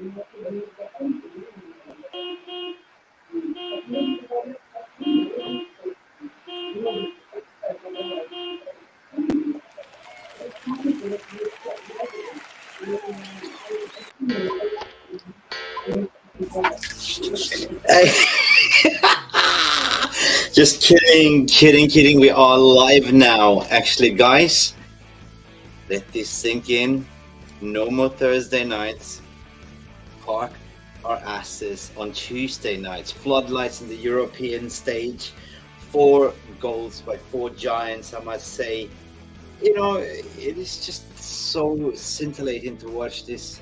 Just kidding, kidding, kidding. We are live now. Actually, guys, let this sink in. No more Thursday nights. Park our asses on Tuesday nights. Floodlights in the European stage. 4 goals by 4 giants, I must say. You know, it is just so scintillating to watch this.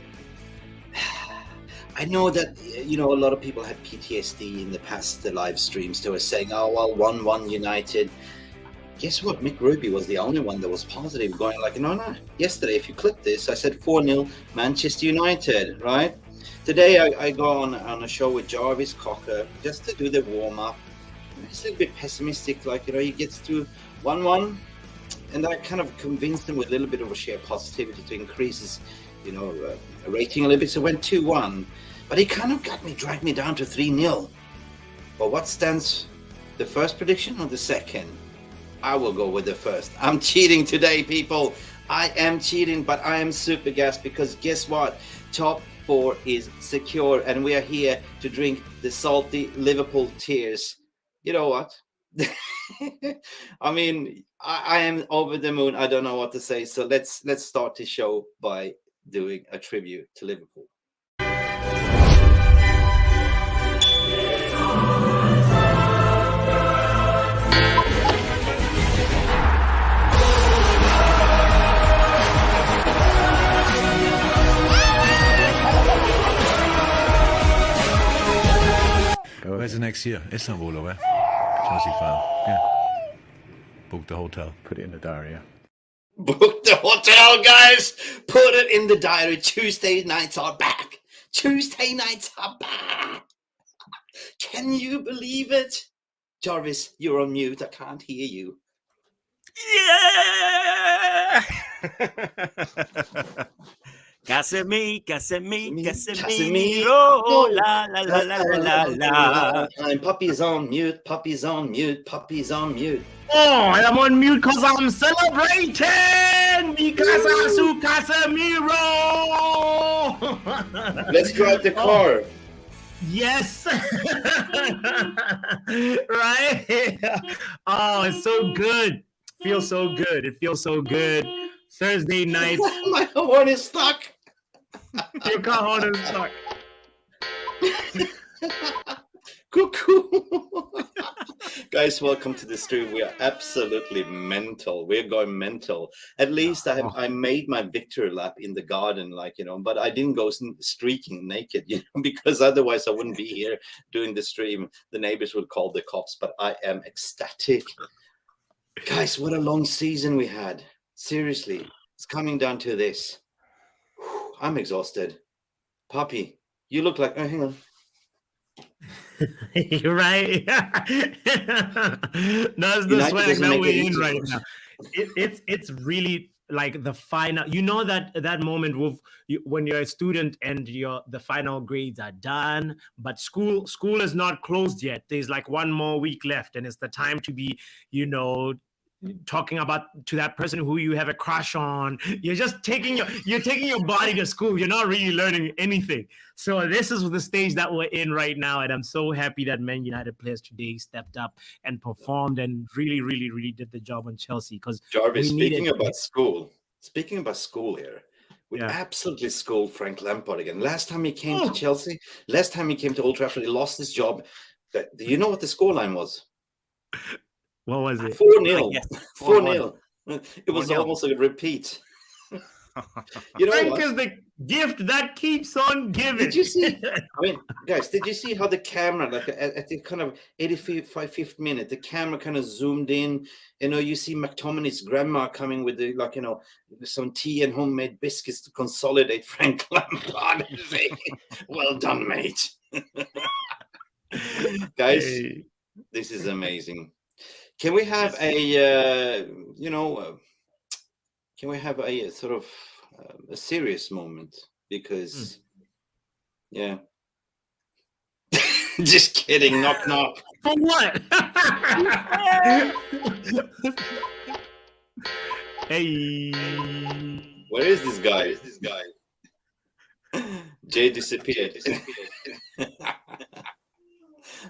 I know that, you know, a lot of people had PTSD in the past, the live streams. They were saying, oh, well, 1-1 United. Guess what? Mick Ruby was the only one that was positive, going like, no. Yesterday, if you click this, I said 4-0 Manchester United, right? Today, I go on a show with Jarvis Cocker just to do the warm-up. It's a little bit pessimistic, like, you know, he gets to 1-1. And I kind of convinced him with a little bit of a sheer positivity to increase his, you know, rating a little bit. So went 2-1. But he kind of dragged me down to 3-0. But what stands, the first prediction or the second? I will go with the first. I'm cheating today, people. I am cheating, but I am super gassed because guess what? Top 4 is secure, and we are here to drink the salty Liverpool tears. You know what? I mean, I am over the moon. I don't know what to say. So let's start the show by doing a tribute to Liverpool. Where's the next year? Istanbul or where? Chelsea fan. Yeah. Book the hotel. Put it in the diary, yeah. Book the hotel, guys. Put it in the diary. Tuesday nights are back. Tuesday nights are back. Can you believe it? Jarvis, you're on mute. I can't hear you. Yeah! Casimiro, la la la la la la. I'm Papi's on mute. Papi's on mute. Papi's on mute. Oh, I'm on mute because I'm celebrating because I sue Casimiro. Let's drive the car. Yes. Right? Oh, it's so good. Feels so good. It feels so good. Thursday night. My horn is stuck. Your car horn is stuck. Cuckoo. Guys, welcome to the stream. We are absolutely mental. We're going mental. At least I made my victory lap in the garden, like, you know, but I didn't go streaking naked, you know, because otherwise I wouldn't be here doing the stream. The neighbors would call the cops, but I am ecstatic. Guys, what a long season we had. Seriously, it's coming down to this. I'm exhausted. Papi, you look like, oh, hang on. You're right. That's the swag that we're in right now. It's really like the final. You know that moment when you're a student and the final grades are done, but school is not closed yet. There's like 1 more week left, and it's the time to be, you know, talking about to that person who you have a crush on. You're just taking your body to school. You're not really learning anything. So this is the stage that we're in right now, and I'm so happy that Man United players today stepped up and performed and really, really, really did the job on Chelsea. Because Jarvis, speaking about school here, we absolutely schooled Frank Lampard again. Last time he came to Chelsea, last time he came to Old Trafford, he lost his job. Do you know what the scoreline was? What was it? 4-0. 4-0. It was almost a repeat. You know, Frank is the gift that keeps on giving. Did you see? I mean, guys, did you see how the camera, like at the kind of 85th minute, the camera kind of zoomed in? You know, you see McTominay's grandma coming with the, like, you know, some tea and homemade biscuits to consolidate Frank Lampard. Well done, mate. Guys, this is amazing. Can we have a, can we have a sort of a serious moment? Because Yeah. Just kidding. Knock, knock. For what? Hey. Where is this guy? Jay disappeared.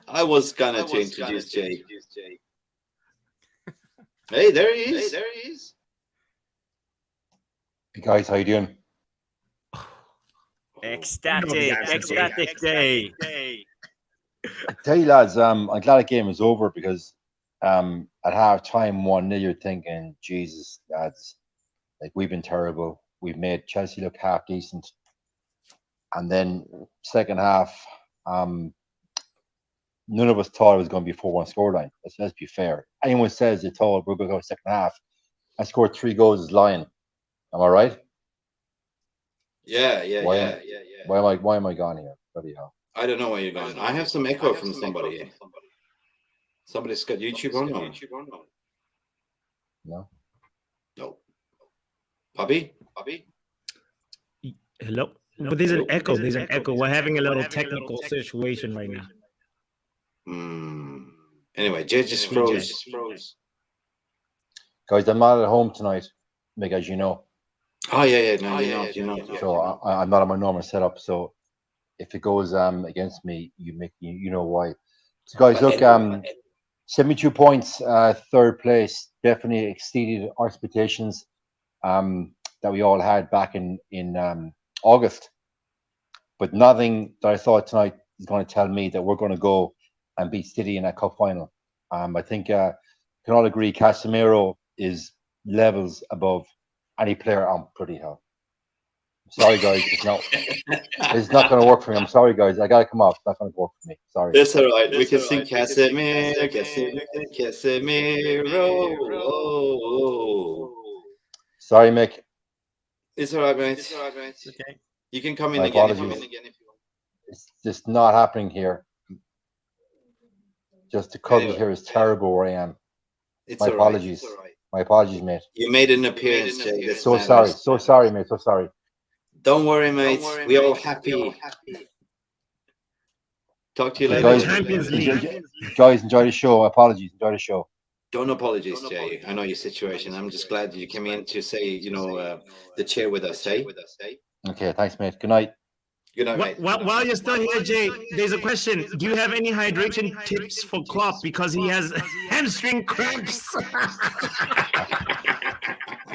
I was gonna to introduce Jay. Hey, there he is. Hey guys, how you doing? Ecstatic day. I tell you lads, I'm glad the game is over because at half time 1-0 you're thinking, Jesus lads, like we've been terrible. We've made Chelsea look half decent. And then second half, none of us thought it was going to be a 4-1 scoreline. Let's be fair. Anyone says they thought we're going to go second half, I scored 3 goals is lying. Am I right? Yeah. Why am I gone here? Bloody hell. I don't know where you're going. I have some echo from somebody. Somebody's got YouTube on. No. No. Pappi? Hello. But there's an echo. There's an echo. We're having a little technical situation right now. Anyway, Jay just froze. Guys, I'm not at home tonight, Mick, as you know. Oh yeah. No, you know. So I'm not on my normal setup. So if it goes against me, you know why. So guys, look, 72 points, third place, definitely exceeded our expectations that we all had back in August. But nothing that I thought tonight is going to tell me that we're going to go and beat City in that cup final. I think can all agree Casimiro is levels above any player on bloody hell. Sorry guys, it's not going to work for me. I'm sorry guys, I gotta come off. It's not going to work for me. Sorry. That's all right. We can sing Casimiro. Sorry, Mick. It's all right, mate. It's okay. You can come in My again if you apologies. want. It's just not happening here. Just the coverage here is terrible where I am. It's My all right. apologies. My apologies, mate. You made an appearance, Jay. That's So matters. sorry. So sorry, mate. So sorry. Don't worry, mate. We're all happy. Talk to you Okay, later. guys, Champions League. Guys, enjoy the show. Apologies. Enjoy the show. Don't apologize, Jay. I know your situation. I'm just glad you came in to say, the chair with us, hey? Okay, thanks, mate. Good night. Good night, mate. While you're still here, Jay, there's a question. Do you have any hydration tips for Klopp because he has hamstring cramps?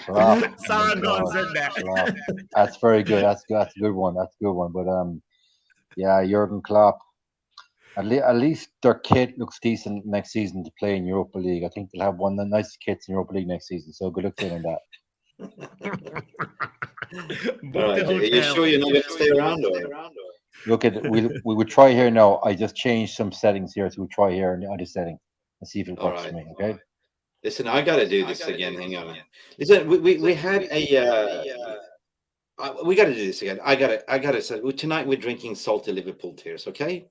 Sargon said that. That's very good. That's a good one. That's a good one. But yeah, Jurgen Klopp. At least their kit looks decent next season to play in Europa League. I think they'll have one of the nicest kits in Europa League next season. So good luck to them on that. All right, are you sure you're not going to stay around? Or? Look at we would try here now. I just changed some settings here, so we'll try here in the other setting and see if it works for me. Okay. Listen, I got to do this again. Hang on. Listen, we had a. We got to do this again. I got to say tonight we're drinking salty Liverpool tears. Okay.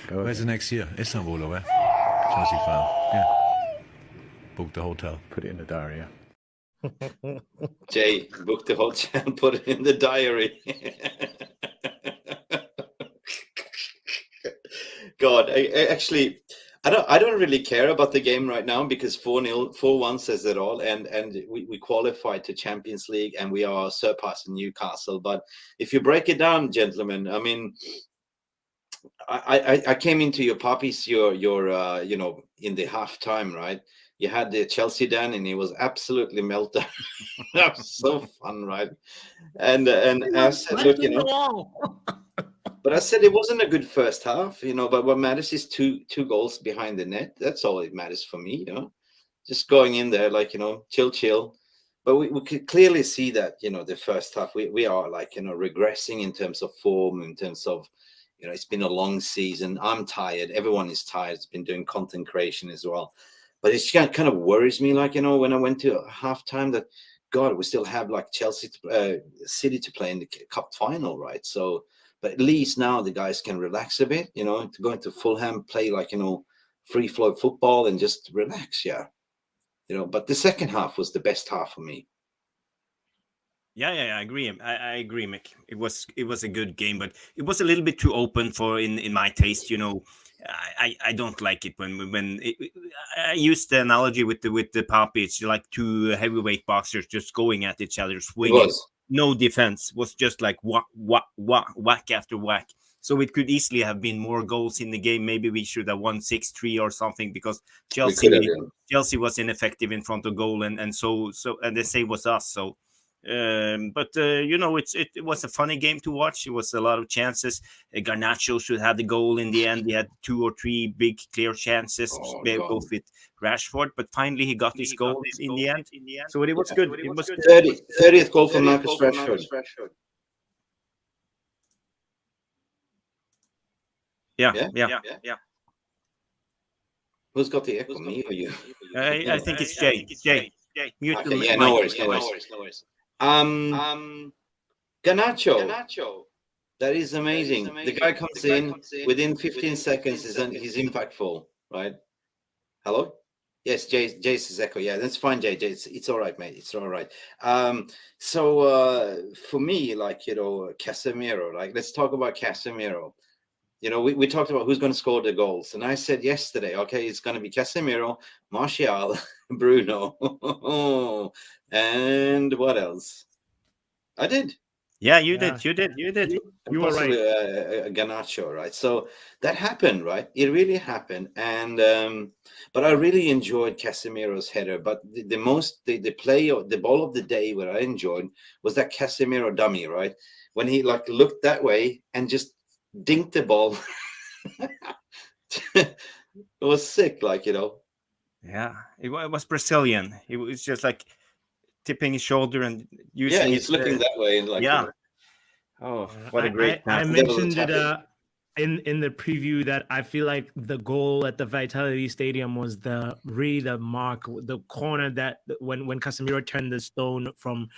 Where's the next year? Istanbul or where? Chelsea fan. Yeah. Book the hotel. Put it in the diary. Yeah. Jay, book the hotel, put it in the diary. God, I don't really care about the game right now because 4-1 says it all, and we qualified to Champions League and we are surpassing Newcastle. But if you break it down, gentlemen, I mean, I came into your Pappi's your in the halftime, right? You had the Chelsea Dan, and he was absolutely melted. That was so fun, right? And I said, look, but I said it wasn't a good first half, But what matters is two goals behind the net. That's all it matters for me, Just going in there, like chill. But we could clearly see that, the first half we are like regressing in terms of form, in terms of. It's been a long season. I'm tired. Everyone is tired. It's been doing content creation as well. But it kind of worries me, like, when I went to halftime, that God, we still have like Chelsea, City to play in the cup final, right? So, but at least now the guys can relax a bit, to go into Fulham, play like, free flow football and just relax. Yeah. But the second half was the best half for me. Yeah, I agree. I agree, Mick. It was a good game, but it was a little bit too open for in my taste. I don't like it when I use the analogy with the Pappi. It's like two heavyweight boxers just going at each other, swinging. No defense, was just like whack after whack. So it could easily have been more goals in the game. Maybe we should have won 6-3 or something, because Chelsea was ineffective in front of goal, and so and the same was us. So. But it was a funny game to watch. It was a lot of chances. Garnacho should have the goal in the end. He had 2 or 3 big clear chances, both with Rashford, but finally he got his goal in the end. So it was good. It was 30th goal for Marcus Rashford. Yeah. Who's got the echo, me or you? I think it's Jay. Mute okay, yeah, no worries. Garnacho, that is amazing. The guy comes in within 15 seconds, he's impactful, right? Hello? Yes, Jay's echo. Yeah, that's fine, Jay. It's all right, mate. It's all right. So for me, like, Casimiro, like, let's talk about Casimiro. We talked about who's going to score the goals, and I said yesterday, okay, it's going to be Casimiro, Martial, Bruno, and what else? I did. Yeah, you did. You were right. Garnacho, right? So that happened, right? It really happened, and but I really enjoyed Casimiro's header. But the play of the ball of the day, what I enjoyed was that Casimiro dummy, right? When he like looked that way and just dinked the ball. It was sick, like, Yeah, it was Brazilian. It was just like tipping his shoulder and using. Yeah, he's looking that way and like. Yeah. Oh, what a great! I mentioned it in the preview that I feel like the goal at the Vitality Stadium was really the mark, the corner that when Casemiro turned the stone from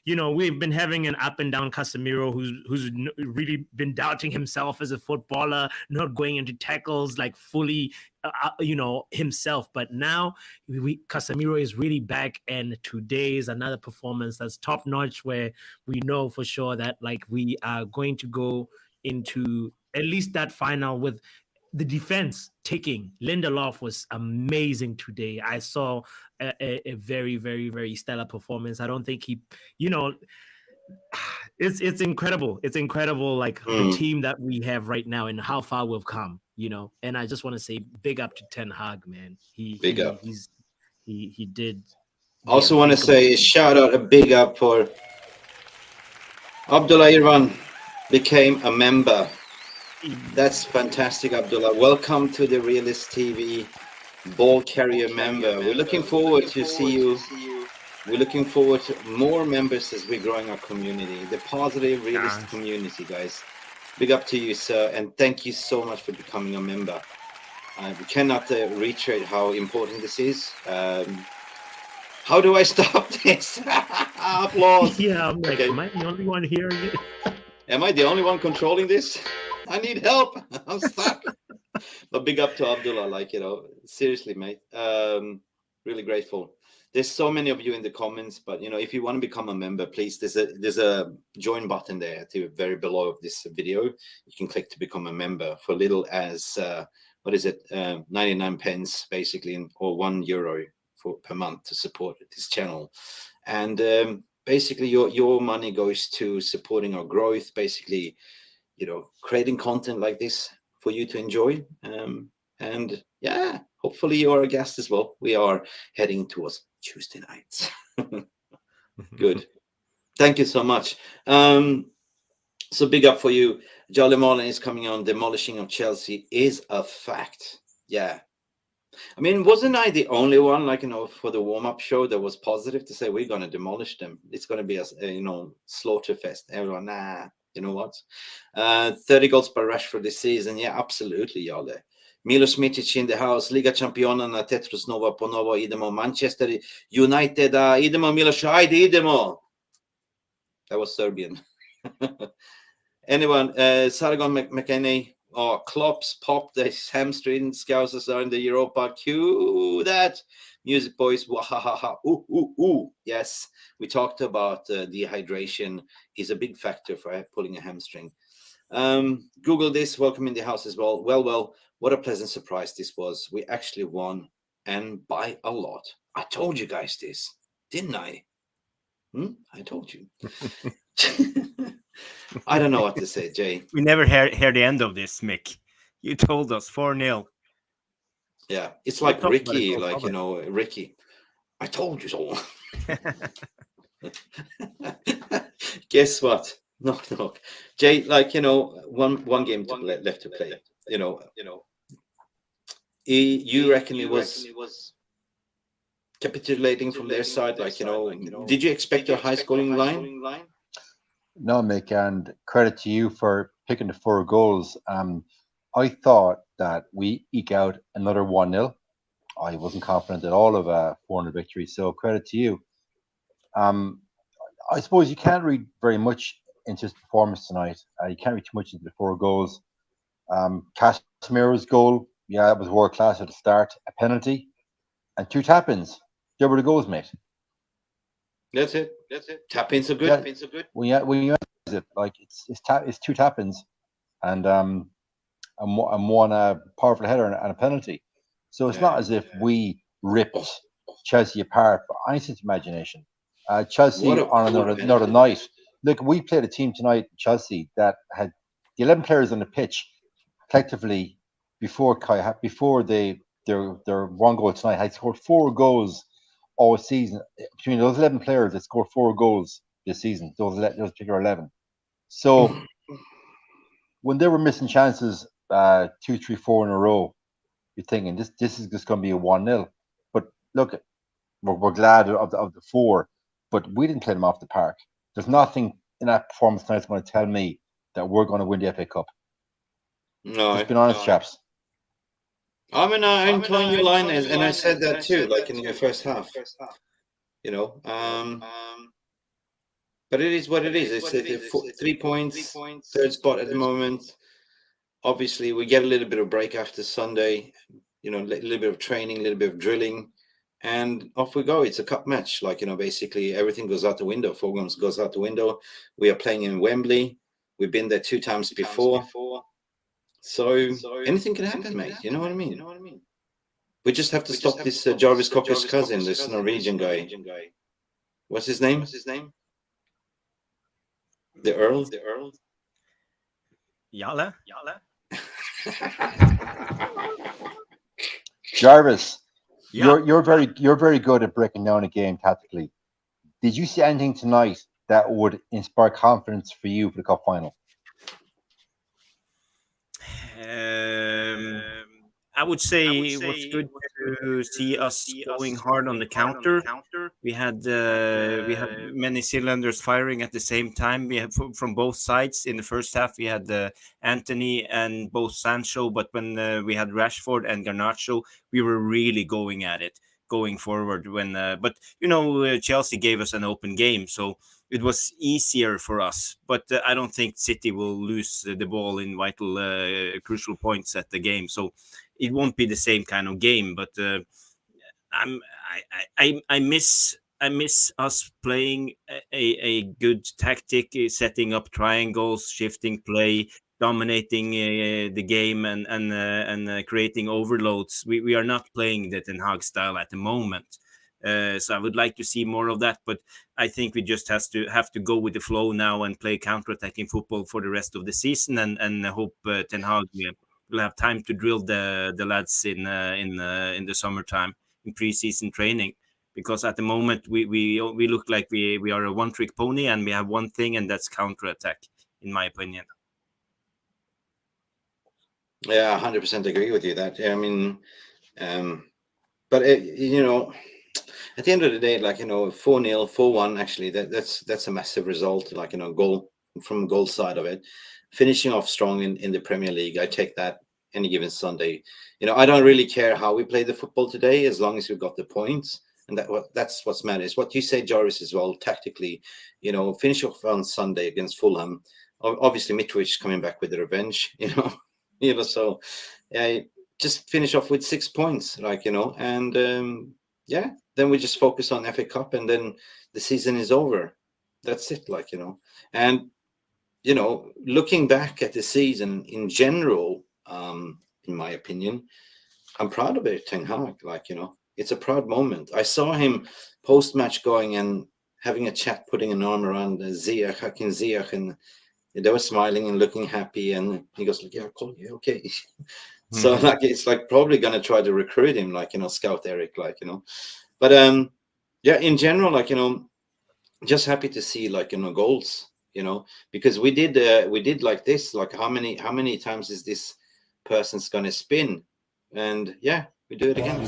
we've been having an up and down Casemiro who's really been doubting himself as a footballer, not going into tackles like fully himself, but now Casemiro is really back, and today is another performance that's top notch, where we know for sure that like we are going to go into at least that final with the defense ticking. Lindelof was amazing today. I saw a very, very, very stellar performance. I don't think he, it's incredible. It's incredible, like the team that we have right now and how far we've come, And I just want to say big up to Ten Hag, man. He did. Also want to say a big up for Abdullah Irwan. Became a member. That's fantastic, Abdullah. Welcome to the Realist TV ball carrier member. We're looking forward to see you. We're looking forward to more members as we're growing our community, the positive realist community, guys. Big up to you, sir, and thank you so much for becoming a member. We cannot reiterate how important this is. How do I stop this? Applause. Yeah, I'm like, am I the only one hearing it? Am I the only one controlling this? I need help. I'm stuck. But big up to Abdullah, like, seriously, mate. Really grateful. There's so many of you in the comments, but if you want to become a member, please, there's a join button there at the very below of this video. You can click to become a member for little as 99 pence basically, or €1 per month to support this channel. And basically your money goes to supporting our growth, basically, creating content like this for you to enjoy. And yeah, hopefully you're a guest as well. We are heading towards Tuesday nights. Good. Thank you so much. So big up for you. Jolly Marlin is coming on. Demolishing of Chelsea is a fact. Yeah. I mean, wasn't I the only one, like, for the warm-up show that was positive to say we're going to demolish them? It's going to be a slaughter fest. Everyone, nah, you know what? 30 goals by Rashford this season. Yeah, absolutely, Jolly. Milos Mitic in the house. Liga Championana Tetris Nova Ponova idemo. Manchester United idemo Milos. Ajde idemo. That was Serbian. Anyone? Sargon McKenney. Oh, Klopp's popped his hamstring. Scousers are in the Europa. Cue that. Music boys. Wahahaha. Ooh, ooh, ooh. Yes, we talked about dehydration is a big factor for pulling a hamstring. Google this. Welcome in the house as well. Well, what a pleasant surprise this was. We actually won, and by a lot. I told you guys this, didn't I? I told you. I don't know what to say, Jay. We never hear the end of this, Mick. You told us 4-0. Yeah, it's like Ricky, like, you know, Ricky. I told you so. Guess what? Knock. Jay, like, you know, one game left to play. You know, you reckon it was capitulating from their side? Like, you know, did you expect a high-scoring line? No, Mick, and credit to you for picking the 4 goals. I thought that we eke out another 1-0. I wasn't confident at all of a 400 victory, so credit to you. I suppose you can't read very much into his performance tonight. You can't read too much into the 4 goals. Casimiro's goal, yeah, that was world class at the start. A penalty and 2 tap-ins. There were the goals, mate. That's it. Tap-ins are good. Yeah. Tap-ins are good. When you analyze it, like it's 2 tap-ins and one powerful header and a penalty. So it's not as if we ripped Chelsea apart by any sense of imagination. Chelsea on another night. Look, we played a team tonight, Chelsea, that had the 11 players on the pitch collectively before their 1 goal tonight had scored 4 goals all season. Between those 11 players, they scored 4 goals this season. Those particular 11. So when they were missing chances 2, 3, 4 in a row, you're thinking this is just going to be a 1-0. But look, we're glad of the 4, but we didn't play them off the park. There's nothing in that performance tonight that's going to tell me that we're going to win the FA Cup. No, let's be honest, chaps. I mean, I'm telling you, line, and I said that too, like in the first half. You know, but it is what it is. It's 3 points, 3rd spot at the moment. Obviously, we get a little bit of break after Sunday. You know, a little bit of training, a little bit of drilling, and off we go. It's a cup match. Like, you know, basically everything goes out the window. 4 games goes out the window. We are playing in Wembley. We've been there 2 times before. So anything can happen, mate. You know what I mean? We just have to stop this Jarvis Cocker's cousin, this Norwegian guy. What's his name? The Earl? Jarle? Jarvis, Yeah. you're very good at breaking down a game tactically. Did you see anything tonight that would inspire confidence for you for the cup final? I would say it was good to see us going hard on the counter. We had many cylinders firing at the same time. We had from both sides. In the first half, we had Anthony and both Sancho, but when we had Rashford and Garnacho, we were really going at it, going forward. But you know, Chelsea gave us an open game, so it was easier for us. But I don't think City will lose the ball in vital, crucial points at the game. So it won't be the same kind of game. But I miss us playing a good tactic, setting up triangles, shifting play, dominating the game, and creating overloads. We are not playing the Ten Hag style at the moment. So I would like to see more of that, but I think we just have to go with the flow now and play counter-attacking football for the rest of the season, and hope Ten Hag will have time to drill the lads in the summertime in pre-season training, because at the moment we look like we are a one-trick pony, and we have one thing, and that's counter-attack, in my opinion. Yeah, 100% agree with you. That I mean, but you know, at the end of the day, like, you know, 4-0, 4-1, actually, that's a massive result. Like, you know, goal from goal side of it, finishing off strong in the Premier League. I take that any given Sunday. You know, I don't really care how we play the football today, as long as we've got the points. And that's what's matters. What you say, Jarvis, as well, tactically, you know, finish off on Sunday against Fulham. Obviously, Mitrovic coming back with the revenge, you know, so just finish off with 6 points, like, you know, and then we just focus on FA Cup, and then the season is over. That's it, like, you know. And, you know, looking back at the season in general, in my opinion, I'm proud of it, Ten Hag, like, you know. It's a proud moment. I saw him post-match going and having a chat, putting an arm around Ziyech, Hakim Ziyech, and they were smiling and looking happy. And he goes like, "Yeah, cool, yeah, okay." So like, it's like probably gonna try to recruit him, like, you know, scout Eric, like, you know. But yeah, in general, like, you know, just happy to see, like, you know, goals, you know, because we did like this, like how many times is this person's gonna spin, and yeah, we do it again.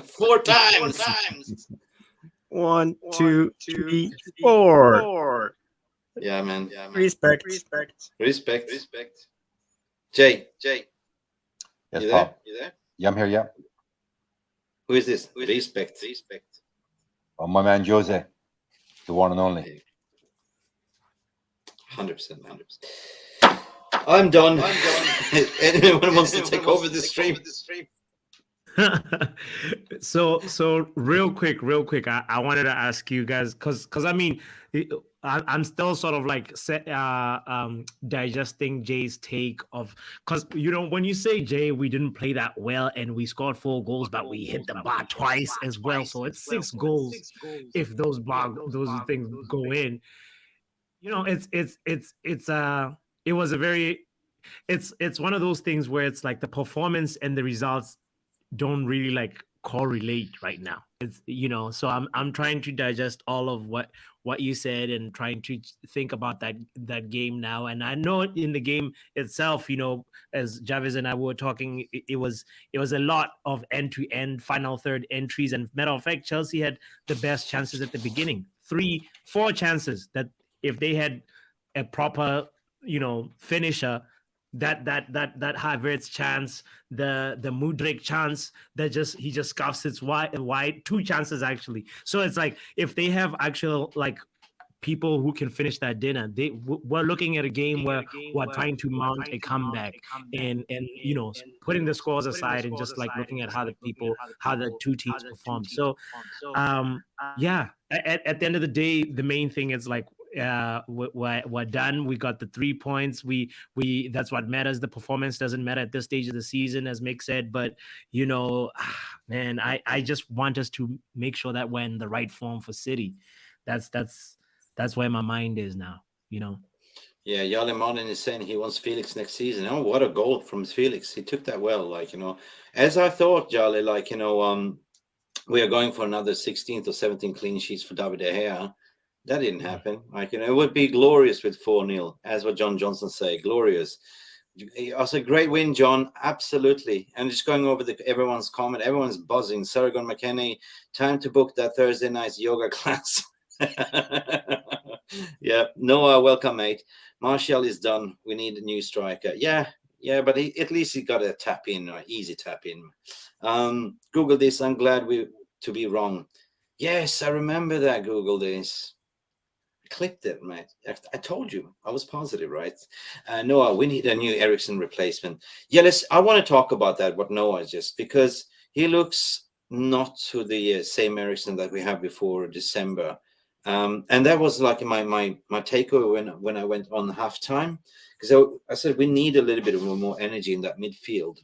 Four times. 1, 2, 3, 4. Yeah, man. Respect. Jay, Yes, you Pop. there? Yeah, I'm here. Yeah. Who is this? Respect. Oh, my man Jose, the one and only. 100%. I'm done. Anyone wants to take over the stream? So real quick, I wanted to ask you guys, because I mean, I'm still sort of like digesting Jay's take of, because, you know, when you say, Jay, we didn't play that well and we scored 4 goals, but we hit the bar twice as well, so it's 6 goals if those things go in. You know, it's one of those things where it's like the performance and the results don't really like correlate right now. It's, you know, so I'm trying to digest all of what you said and trying to think about that game now. And I know in the game itself, you know, as Jarvis and I were talking, it was a lot of end-to-end final third entries, and matter of fact, Chelsea had the best chances at the beginning. 3-4 chances that if they had a proper, you know, finisher, that Havertz chance, the Mudryk chance, he just scuffs it wide. 2 chances actually. So it's like, if they have actual like people who can finish that dinner, we're looking at a game where we're trying to mount a comeback, and you know, putting the scores aside and just like looking at how the two teams perform. So yeah, at the end of the day, the main thing is like, we're done. We got the 3 points. We that's what matters. The performance doesn't matter at this stage of the season, as Mick said. But, you know, man, I just want us to make sure that we're in the right form for City. That's where my mind is now, you know. Yeah, Yale Martin is saying he wants Felix next season. Oh, what a goal from Felix. He took that well, like, you know, as I thought, Yale, like, you know, we are going for another 16th or 17th clean sheets for David De Gea. That didn't happen. Like, you know, it would be glorious with 4-0, as what John Johnson say, glorious. Also, great win, John. Absolutely. And just going over everyone's comment, everyone's buzzing. Sargon McKenney, time to book that Thursday night's yoga class. Yeah, Noah, welcome, mate. Martial is done. We need a new striker. Yeah, but at least he got a tap in, or easy tap in. Google this. I'm glad to be wrong. Yes, I remember that. Google this. Clicked it, mate. I told you I was positive, right? Noah, we need a new Ericsson replacement. Yeah, I want to talk about that, what Noah just, because he looks not to the same Ericsson that we had before December. And that was like my takeaway when I went on halftime, because I said we need a little bit of more energy in that midfield.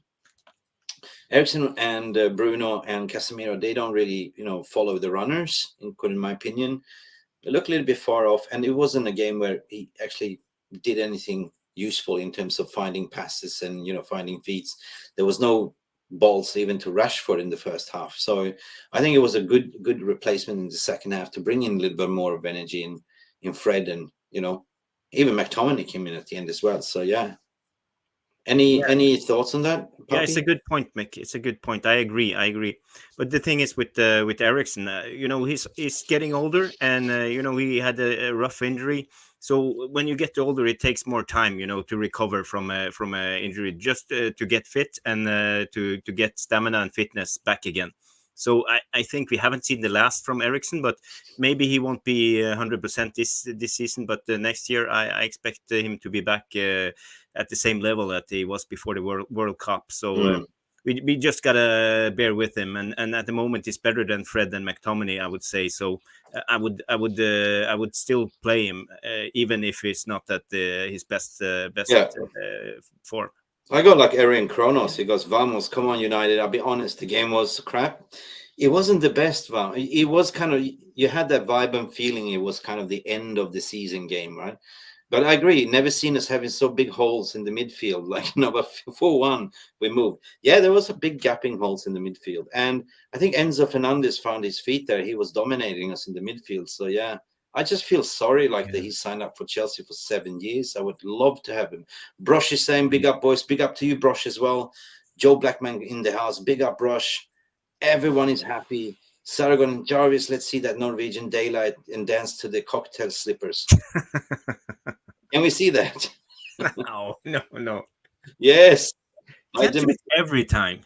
Ericsson and Bruno and Casimiro, they don't really, you know, follow the runners, in my opinion. They look a little bit far off, and it wasn't a game where he actually did anything useful in terms of finding passes and, you know, finding feeds. There was no balls even to Rashford in the first half. So I think it was a good replacement in the second half to bring in a little bit more of energy in Fred, and, you know, even McTominay came in at the end as well. So yeah. Any thoughts on that, Yeah, it's a Pappi? good point, Mick. It's a good point. I agree. But the thing is with Ericsson, he's getting older, and he had a rough injury. So when you get older, it takes more time, to recover from a injury, just to get fit and to get stamina and fitness back again. So I think we haven't seen the last from Ericsson, but maybe he won't be 100% this season. But next year, I expect him to be back at the same level that he was before the World Cup. So we just gotta bear with him, and at the moment he's better than Fred and McTominay, I would say. So I would still play him even if he's not at his best form. I got like Arian Kronos. He goes, "Vamos, come on, United." I'll be honest, the game was crap. It wasn't the best. It was kind of, you had that vibe and feeling it was kind of the end of the season game, right? But I agree, never seen us having so big holes in the midfield. Like, but 4-1, we moved. Yeah, there was a big gapping holes in the midfield. And I think Enzo Fernades found his feet there. He was dominating us in the midfield. So, yeah, I just feel sorry that he signed up for Chelsea for 7 years. I would love to have him. Brosh is saying, big up, boys. Big up to you, Brosh, as well. Joe Blackman in the house. Big up, Brosh. Everyone is happy. Sargon, Jarvis, let's see that Norwegian daylight and dance to the cocktail slippers. Can we see that? No. Yes. Every time.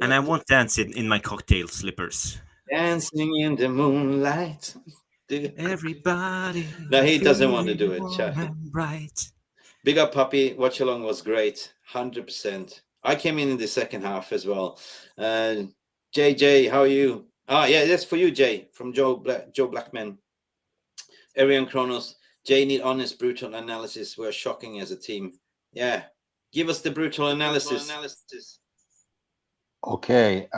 And I won't dance in my cocktail slippers. Dancing in the moonlight. Everybody. No, he doesn't want to do it. Right. Big up, Pappi. Watch along was great. 100%. I came in the second half as well. JJ, how are you? Yeah, that's for you, Jay, from Joe Blackman. Arian Kronos, Jay need honest, brutal analysis. We're shocking as a team. Yeah. Give us the brutal analysis. Okay.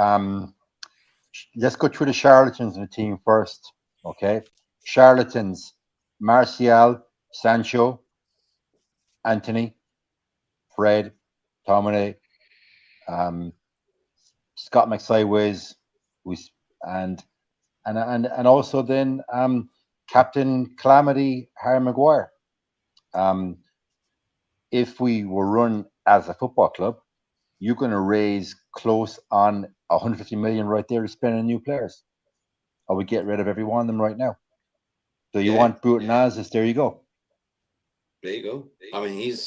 Let's go through the charlatans in the team first. Okay. Charlatans: Martial, Sancho, Anthony, Fred, Tomine, 𝒂𝒚 𝒌 𝑹𝒖𝒃𝒚, and also then Captain Calamity Harry Maguire. If we were run as a football club, you're going to raise close on 150 million right there to spend on new players. I would get rid of every one of them right now. So you want Fernades? There you go. There you go. I mean,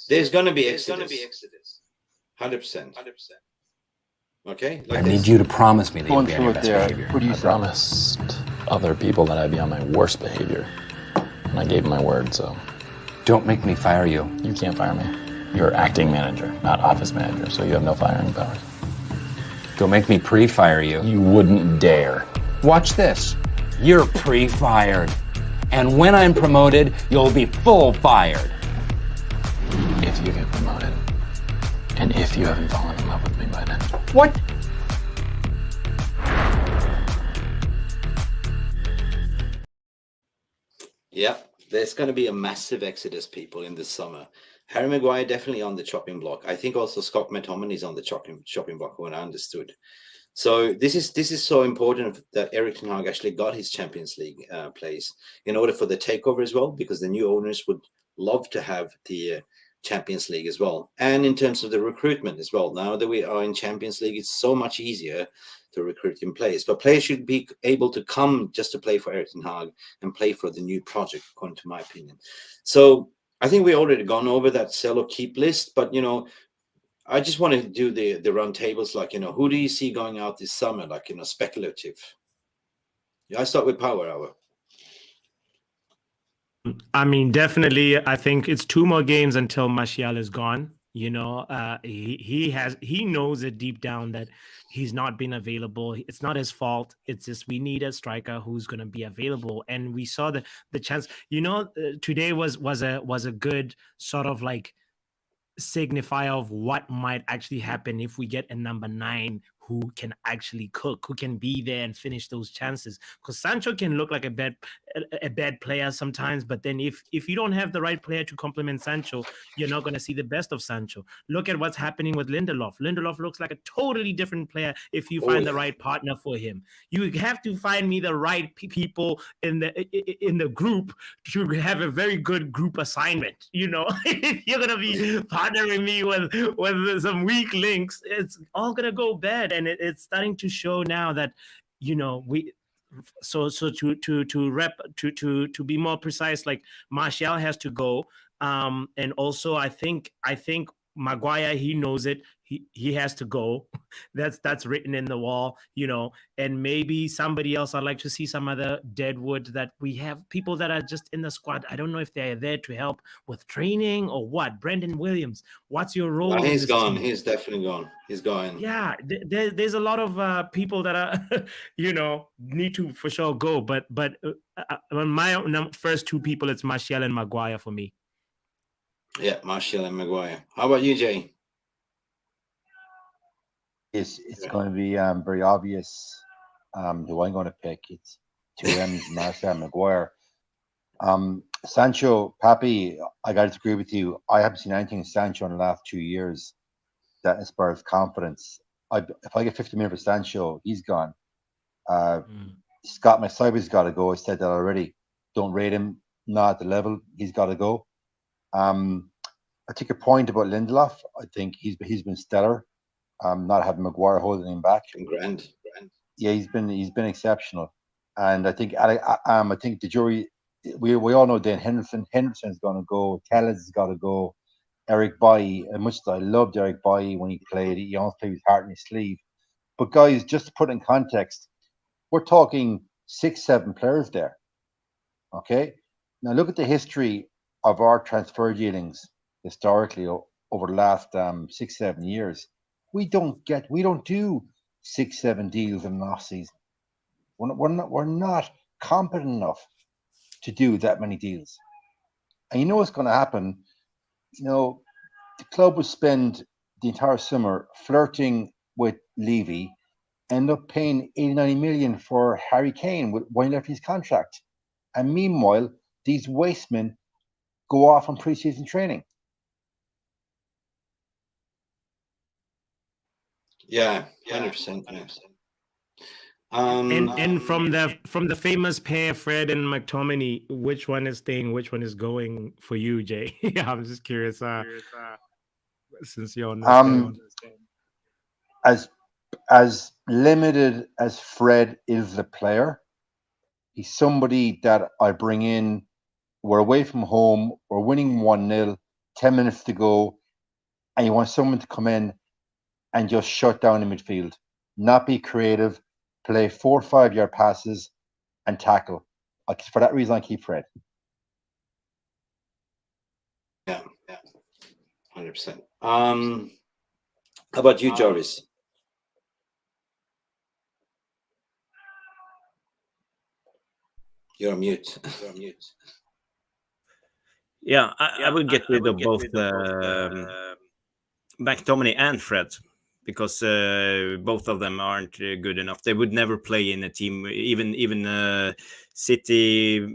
there's going to be exodus. 100%. Okay. I need you to promise me that you'll be on your best behavior. I promised other people that I'd be on my worst behavior, and I gave them my word. So don't make me fire you. You can't fire me. You're acting manager, not office manager, so you have no firing powers. Don't make me pre-fire you. You wouldn't dare. Watch this. You're pre-fired. And when I'm promoted, you'll be full fired. If you get promoted. And if you haven't fallen in love with me by then. What? Yeah, there's going to be a massive exodus, people, in the summer. Harry Maguire definitely on the chopping block. I think also Scott McTominay is on the chopping block, when I understood. So this is so important that Erik ten Hag actually got his Champions League place in order for the takeover as well, because the new owners would love to have the Champions League as well. And in terms of the recruitment as well, now that we are in Champions League, it's so much easier to recruit in players. But players should be able to come just to play for Erik ten Hag and play for the new project, according to my opinion. So I think we already gone over that sell or keep list, but I just want to do the round tables, like, who do you see going out this summer, like, speculative? Yeah, I start with Power Hour. I mean, definitely, I think it's 2 more games until Martial is gone. He knows it deep down that he's not been available. It's not his fault. It's just we need a striker who's going to be available. And we saw the chance. Today was a good sort of like signifier of what might actually happen if we get a number 9 who can actually cook, who can be there and finish those chances. Because Sancho can look like a bad player sometimes, but then if you don't have the right player to complement Sancho, you're not going to see the best of Sancho. Look at what's happening with Lindelof. Lindelof looks like a totally different player if you find the right partner for him. You have to find me the right people in the group to have a very good group assignment. You know, if you're gonna be partnering me with some weak links, it's all gonna go bad, and it's starting to show now that, you know, to be more precise, like Martial has to go, and also I think Maguire, he knows it. He has to go. That's written in the wall, you know. And maybe somebody else. I'd like to see some other deadwood that we have, people that are just in the squad. I don't know if they're there to help with training or what. Brendan Williams, what's your role? No, he's gone. Team? He's definitely gone. He's going. Yeah, there's a lot of people that are, you know, need to for sure go. But my first two people, it's Martial and Maguire for me. Yeah, Martial and Maguire. How about you, Jay? It's going to be very obvious who I'm going to pick. It's two M's, Martial and Maguire. Sancho, Pappi, I got to agree with you. I haven't seen anything in Sancho in the last 2 years that inspires confidence. If I get 50 million for Sancho, he's gone. Scott McSivy's got to go. I said that already. Don't rate him, not at the level. He's got to go. I take a point about Lindelof. I think he's been stellar. Not having Maguire holding him back. Grand. Yeah, he's been exceptional. And I think the jury. We all know Dan Henderson's going to go. Tellez has got to go. Eric Bailly, as much as I loved Eric Bailly when he played, he always played with his heart in his sleeve. But guys, just to put it in context, we're talking 6-7 players there. Okay, now look at the history of our transfer dealings historically over the last 6-7 years. We don't do 6-7 deals in an off season. We're not competent enough to do that many deals. And you know what's going to happen? You know, the club will spend the entire summer flirting with Levy, end up paying 80-90 million for Harry Kane when he left his contract. And meanwhile, these wastemen go off on pre-season training. Yeah, 100%. And from the famous pair, Fred and McTominay, which one is staying, which one is going for you, Jay? Yeah, I'm just curious. Since you understand. As limited as Fred is the player, he's somebody that I bring in. We're away from home. We're winning 1-0, 10 minutes to go, and you want someone to come in and just shut down the midfield, not be creative, play 4 or 5 yard passes, and tackle. For that reason, I keep Fred. Yeah, 100%. How about you, Jarvis? You're on mute. Yeah, I would get rid of both McTominay and Fred, because both of them aren't good enough. They would never play in a team, even City,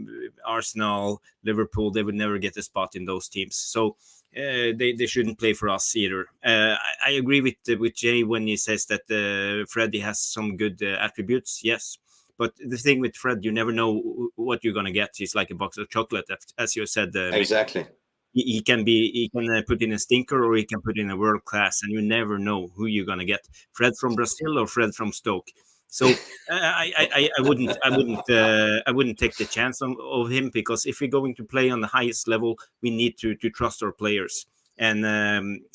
Arsenal, Liverpool. They would never get a spot in those teams. So they shouldn't play for us either. I agree with Jay when he says that Freddie has some good attributes. Yes. But the thing with Fred, you never know what you're going to get. He's like a box of chocolate, as you said. Exactly. He can put in a stinker, or he can put in a world class, and you never know who you're going to get. Fred from Brazil or Fred from Stoke. So I wouldn't take the chance of him, because if we're going to play on the highest level, we need to trust our players. And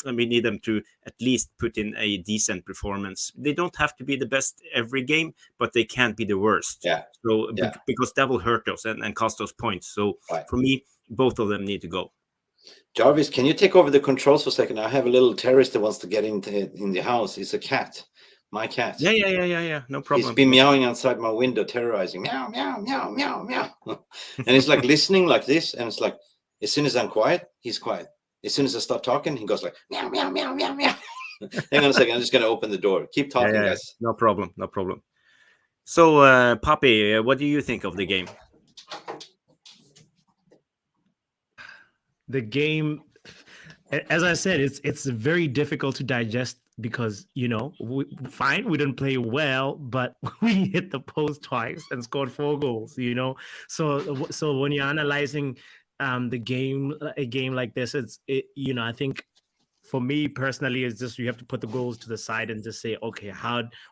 we need them to at least put in a decent performance. They don't have to be the best every game, but they can't be the worst. Yeah. So because that will hurt us and cost us points. So for me, both of them need to go. Jarvis, can you take over the controls for a second? I have a little terrorist that wants to get in the house. It's a cat. My cat. Yeah. No problem. He's been meowing outside my window, terrorizing. Meow, meow, meow, meow, meow. And it's like listening like this. And it's like, as soon as I'm quiet, he's quiet. As soon as I start talking, he goes like, meow, meow, meow, meow, meow. Hang on a second. I'm just going to open the door. Keep talking, guys. No problem. No problem. So, Pappi, what do you think of the game? The game, as I said, it's very difficult to digest because, you know, we didn't play well, but we hit the post twice and scored 4 goals, you know. So when you're analyzing a game like this, you know, I think for me personally, it's just you have to put the goals to the side and just say, okay,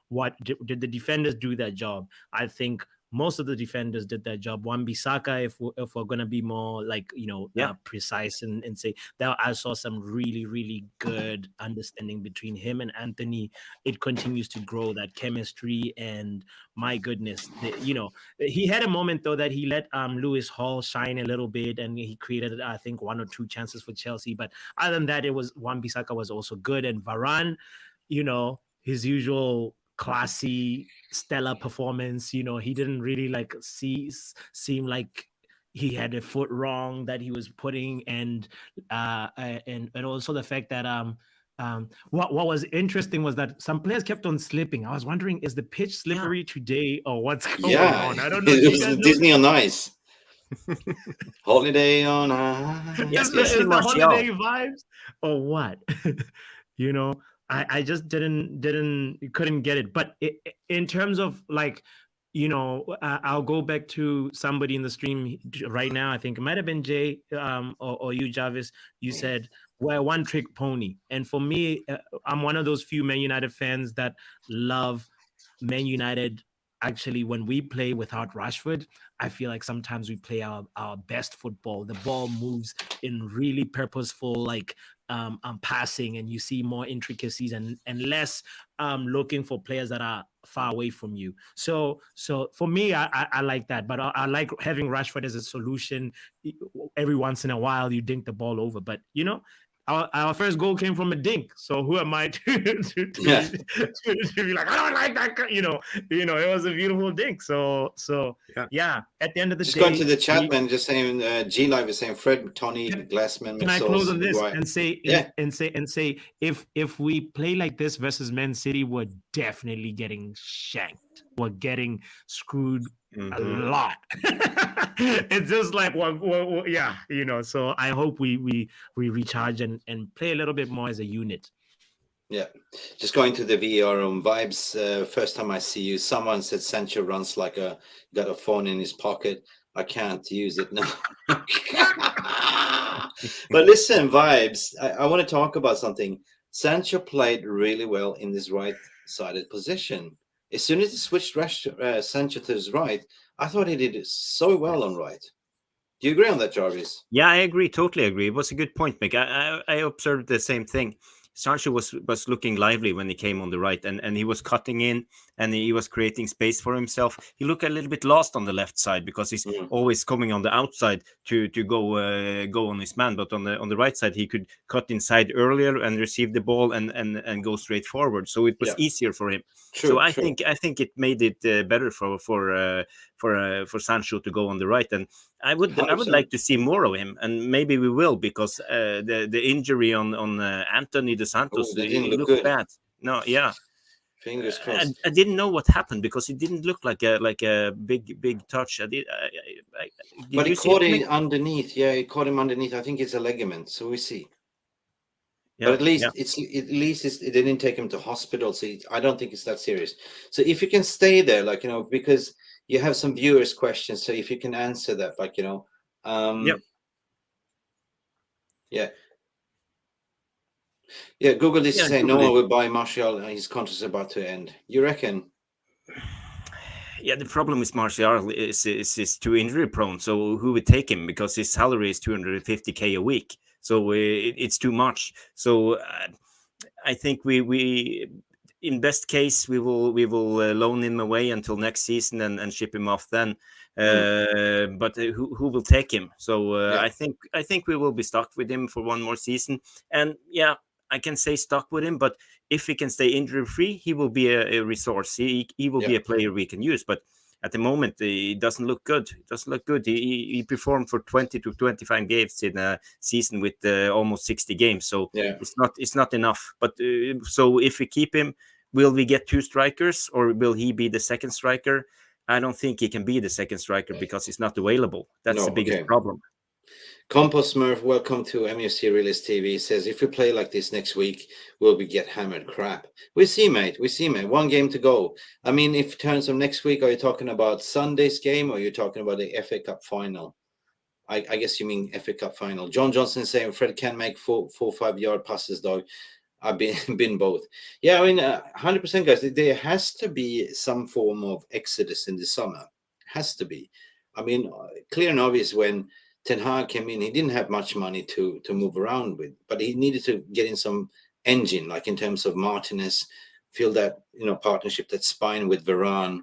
what did the defenders do their job? I think most of the defenders did their job. Wan-Bissaka, if we're gonna be more like, you know, precise and say that, I saw some really, really good understanding between him and Anthony. It continues to grow, that chemistry, and my goodness, you know, he had a moment though that he let Lewis Hall shine a little bit, and he created, I think, 1 or 2 chances for Chelsea. But other than that, it was Wan-Bissaka was also good, and Varane, you know, his usual classy, stellar performance. You know, he didn't really like seem like he had a foot wrong that he was putting, and also the fact that what was interesting was that some players kept on slipping. I was wondering, is the pitch slippery today or what's going on? I don't know. It was Disney on Ice. Holiday on Ice. Is the holiday vibes or what? You know, I just couldn't get it. But in terms of like, you know, I'll go back to somebody in the stream right now. I think it might have been Jay or you, Jarvis. You said we're a one-trick pony. And for me, I'm one of those few Man United fans that love Man United. Actually, when we play without Rashford, I feel like sometimes we play our best football. The ball moves in really purposeful, like passing, and you see more intricacies and less looking for players that are far away from you. So for me, I like that, but I like having Rashford as a solution. Every once in a while, you dink the ball over, but you know, our first goal came from a dink. So who am I to be like, I don't like that? You know, it was a beautiful dink. So yeah. At the end of the day, just going to the chat, man. Just saying, G Live is saying Fred, Tony, Glassman. Can I close on this and say, if we play like this versus Man City, we're definitely getting shanked. We're getting screwed a lot. It's just like, well, yeah, you know. So I hope we recharge and play a little bit more as a unit. Yeah, just going to the VAR on vibes. First time I see you, someone said Sancho runs like got a phone in his pocket. I can't use it now. But listen, vibes. I want to talk about something. Sancho played really well in this right-sided position. As soon as he switched Sancho to his right, I thought he did so well on right. Do you agree on that, Jarvis? Yeah, I agree. Totally agree. It was a good point, Mick. I observed the same thing. Sancho was looking lively when he came on the right, and he was cutting in, and he was creating space for himself. He looked a little bit lost on the left side because he's always coming on the outside to go on his man, but on the right side he could cut inside earlier and receive the ball and go straight forward. So it was easier for him. So I think it made it better for Sancho to go on the right, and I would like to see more of him, and maybe we will, because the injury on Anthony Dos Santos looked bad. No, yeah. Fingers crossed. I didn't know what happened because it didn't look like a big touch. But he caught it underneath. Yeah, he caught him underneath. I think it's a ligament, so we see. Yeah, but at least it didn't take him to hospital. So I don't think it's that serious. So if you can stay there, like, you know, because you have some viewers' questions. So if you can answer that, like, you know, Google is saying no one will buy Martial. His contract is about to end. You reckon? Yeah, the problem with Martial is too injury prone. So who would take him? Because his salary is 250K a week. So it's too much. So I think we in best case we will loan him away until next season and ship him off then. But who will take him? So I think we will be stuck with him for one more season. And yeah, I can say stuck with him, but if he can stay injury free, he will be a resource. He will be a player we can use. But at the moment, it doesn't look good. It doesn't look good. He performed for 20 to 25 games in a season with almost 60 games. So Yeah. it's not enough. But so if we keep him, will we get 2 strikers, or will he be the second striker? I don't think he can be the second striker because he's not available. That's the biggest problem. Compost Smurf, welcome to Mufc Realist TV. Says, if we play like this next week, will we get hammered crap? We see, mate. We see, mate. 1 game to go. I mean, if terms of next week, are you talking about Sunday's game, or are you talking about the FA Cup final? I guess you mean FA Cup final. John Johnson saying Fred can make 4-5 yard passes, though. I've been both. Yeah, I mean, 100%, guys. There has to be some form of exodus in the summer. Has to be. I mean, clear and obvious when Ten Hag came in, he didn't have much money to move around with, but he needed to get in some engine, like in terms of Martinez, feel that, partnership, that spine with Varane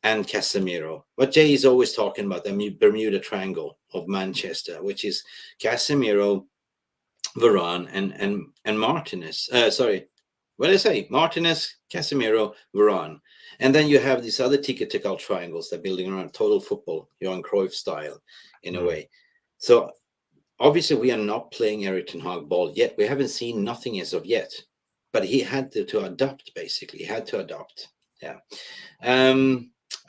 and Casimiro. What Jay is always talking about, the Bermuda Triangle of Manchester, which is Casimiro, Varane, and Martinez. What did I say? Martinez, Casimiro, Varane. And then you have these other tiki-taka triangles that are building around total football, Johan Cruyff style, in a way. So obviously we are not playing Erik ten Hag ball yet. We haven't seen nothing as of yet, but he had to adapt, basically. He had to adapt. Yeah.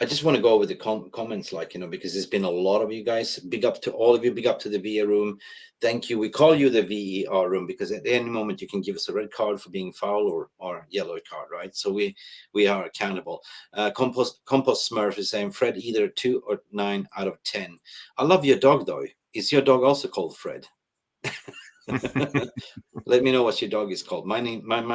I just want to go over the comments, because there's been a lot of you guys. Big up to all of you. Big up to the VAR room. Thank you. We call you the VAR room because at any moment you can give us a red card for being foul or yellow card, right? So we are accountable. Compost Smurf is saying, Fred, either 2 or 9 out of 10. I love your dog, though. Is your dog also called Fred? Let me know what your dog is called. My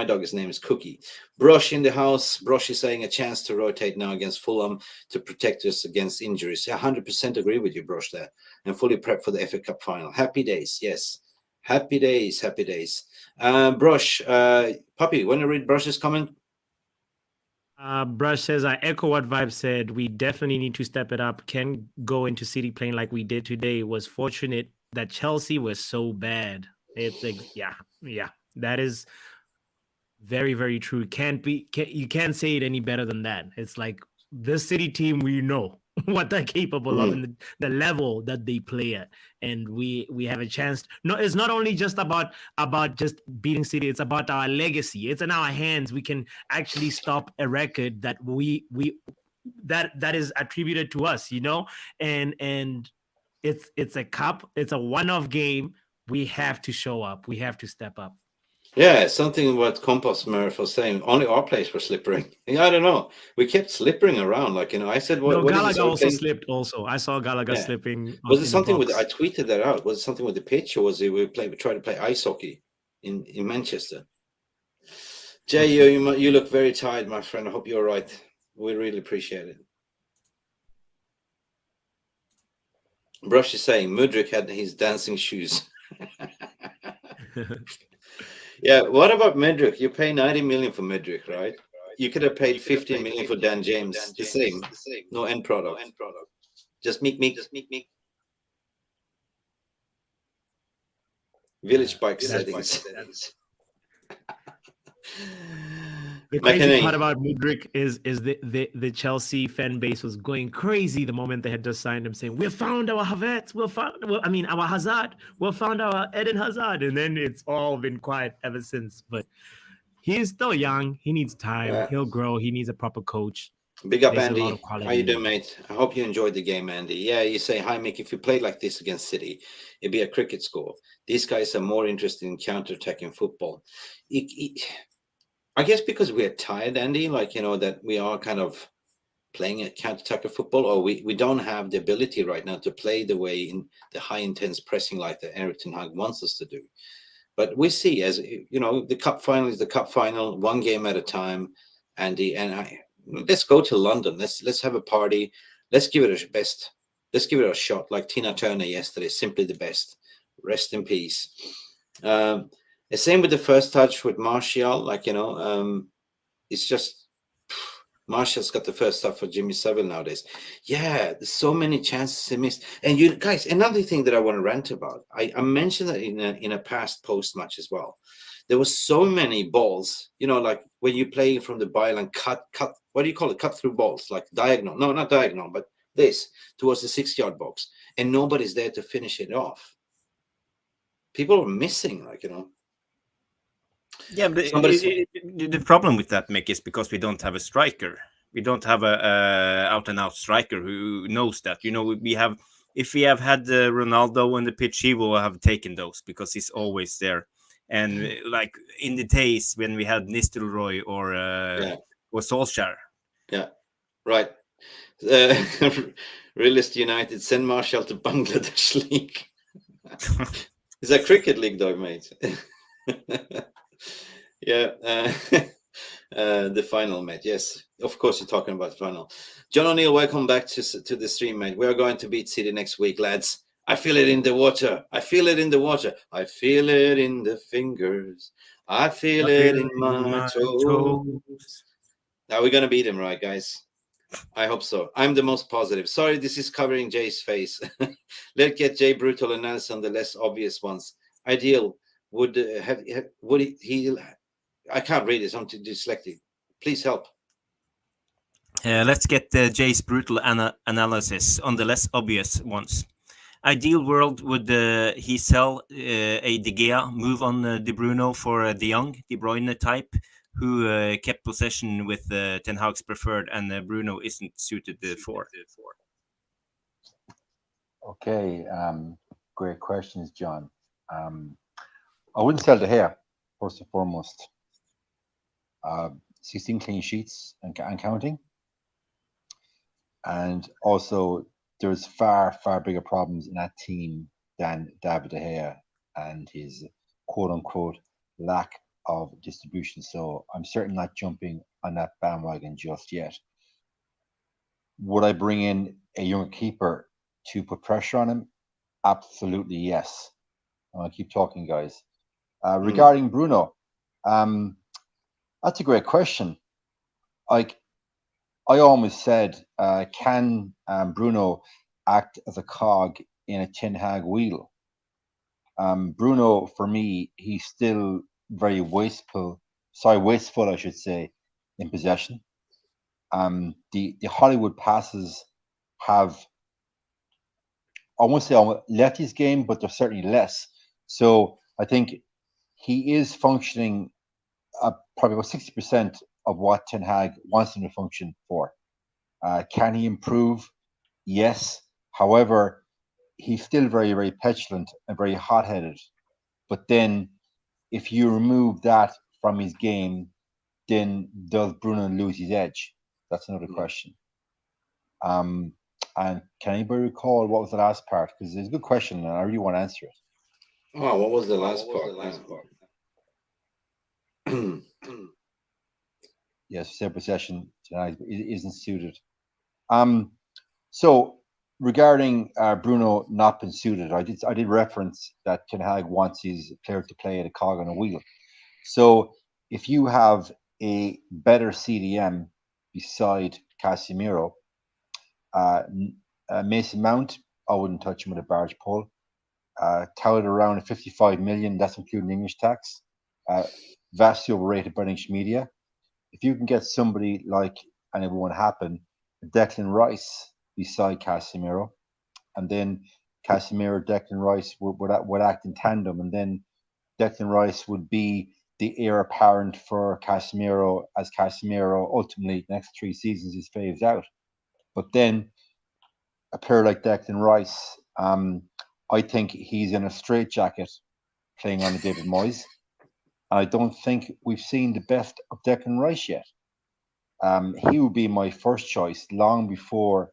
dog's name is Cookie. Brush in the house. Brush is saying a chance to rotate now against Fulham to protect us against injuries. 100% agree with you, Brush, there. And fully prepped for the FA Cup final. Happy days, yes. Happy days, happy days. Brush, Pappi, want to read Brush's comment? Brush says, I echo what Vibe said. We definitely need to step it up. Can go into City playing like we did today. Was fortunate that Chelsea was so bad. It's like, yeah, that is very, very true. You can't say it any better than that. It's like the City team, we know what they're capable of and the level that they play at, and we have a chance. No, it's not only just about just beating City. It's about our legacy. It's in our hands. We can actually stop a record that that is attributed to us, and it's a cup. It's a one-off game. We have to show up. We have to step up. Yeah, something what Compost Smurf was saying. Only our players were slippering. I don't know. We kept slippering around. I said, what Gallagher also slipped. Also, I saw Gallagher slipping. Was it something with? I tweeted that out. Was it something with the pitch, or was it we tried to play ice hockey in Manchester? Jay, you look very tired, my friend. I hope you're all right. We really appreciate it. Brush is saying Mudryk had his dancing shoes. Yeah, what about Mudryk? You pay 90 million for Mudryk, right? You could have paid 15 million for Dan James. The same. No end product. Just Mick. Village bike settings. The crazy part about Mudryk is the Chelsea fan base was going crazy the moment they had just signed him, saying, "We found our Havertz, our Hazard, we found our Eden Hazard," and then it's all been quiet ever since. But he is still young. He needs time. Yeah. He'll grow. He needs a proper coach. Big up, Andy. How you doing, mate? I hope you enjoyed the game, Andy. Yeah, you say, hi, Mick. If you played like this against City, it'd be a cricket score. These guys are more interested in counter-attacking football. I guess because we're tired, Andy, that we are kind of playing a counter-attacker football, or we don't have the ability right now to play the way in the high-intense pressing like the Erik ten Hag wants us to do. But we see, as the cup final is the cup final, one game at a time, Andy. And let's go to London. Let's have a party. Let's give it a best. Let's give it a shot, like Tina Turner yesterday. Simply the best. Rest in peace. The same with the first touch with Martial. It's just Martial's got the first touch for Jimmy Savile nowadays. Yeah, there's so many chances he missed. And you guys, another thing that I want to rant about. I mentioned that in a past post match as well. there were so many balls, you know, like when you play from the byline, cut, what do you call it? Cut through balls, like diagonal. No, not diagonal, but this towards the 6-yard box, and nobody's there to finish it off. People are missing, like, you know. Yeah, but the problem with that, Mick, is because we don't have a striker. We don't have a out-and-out striker who knows that. You know, we have, if we have had Ronaldo on the pitch, he will have taken those because he's always there. And like in the days when we had Nistelrooy or Solskjaer. Yeah, right. Realist United, send Marshall to Bangladesh League. It's a cricket league, though, mate. Yeah, the final, mate. Yes, of course you're talking about final. John O'Neill, welcome back to the stream, mate. We are going to beat City next week, lads. I feel it in the water. I feel it in the water. I feel it in the fingers. I feel it in my toes. Now we're gonna beat him, right, guys? I hope so. I'm the most positive. Sorry, this is covering Jay's face. Let's get Jay brutal and Nelson, the less obvious ones. Ideal would he? I can't read it. I'm too dyslexic. Please help. Let's get Jay's brutal analysis on the less obvious ones. Ideal world, would he sell a De Gea, move on De Bruno for De Jong, De Bruyne type, who kept possession with Ten Hag's preferred, and Bruno isn't suited for? Okay, great questions, John. I wouldn't sell De Gea, first and foremost. 16 clean sheets and counting. And also, there's far bigger problems in that team than David De Gea and his quote-unquote lack of distribution. So I'm certainly not jumping on that bandwagon just yet. Would I bring in a younger keeper to put pressure on him? Absolutely, yes. I'll keep talking, guys. Regarding Bruno, that's a great question. Like, I almost said, can Bruno act as a cog in a Ten Hag wheel? Bruno, for me, he's still very wasteful, I should say, in possession. The Hollywood passes have, I won't say left his game, but they're certainly less. So I think he is functioning probably about 60% of what Ten Hag wants him to function for. Can he improve? Yes. However, he's still very petulant and very hot-headed. But then if you remove that from his game, then does Bruno lose his edge? That's another question. And can anybody recall what was the last part? Because it's a good question and I really want to answer it. Oh, what was the last part? Yes, said possession tonight isn't suited. So regarding Bruno not being suited, I did reference that Ten Hag wants his player to play at a cog on a wheel. So if you have a better CDM beside Casimiro, Mason Mount, I wouldn't touch him with a barge pole. Touted around 55 million, that's including English tax. Vastly overrated by English media. If you can get somebody like, and it won't happen, Declan Rice beside Casimiro, and then Casimiro, Declan Rice would act in tandem, and then Declan Rice would be the heir apparent for Casimiro, as Casimiro ultimately next 3 seasons is phased out. But then a player like Declan Rice, I think he's in a straitjacket playing on the David Moyes. I don't think we've seen the best of Declan Rice yet. He would be my first choice long before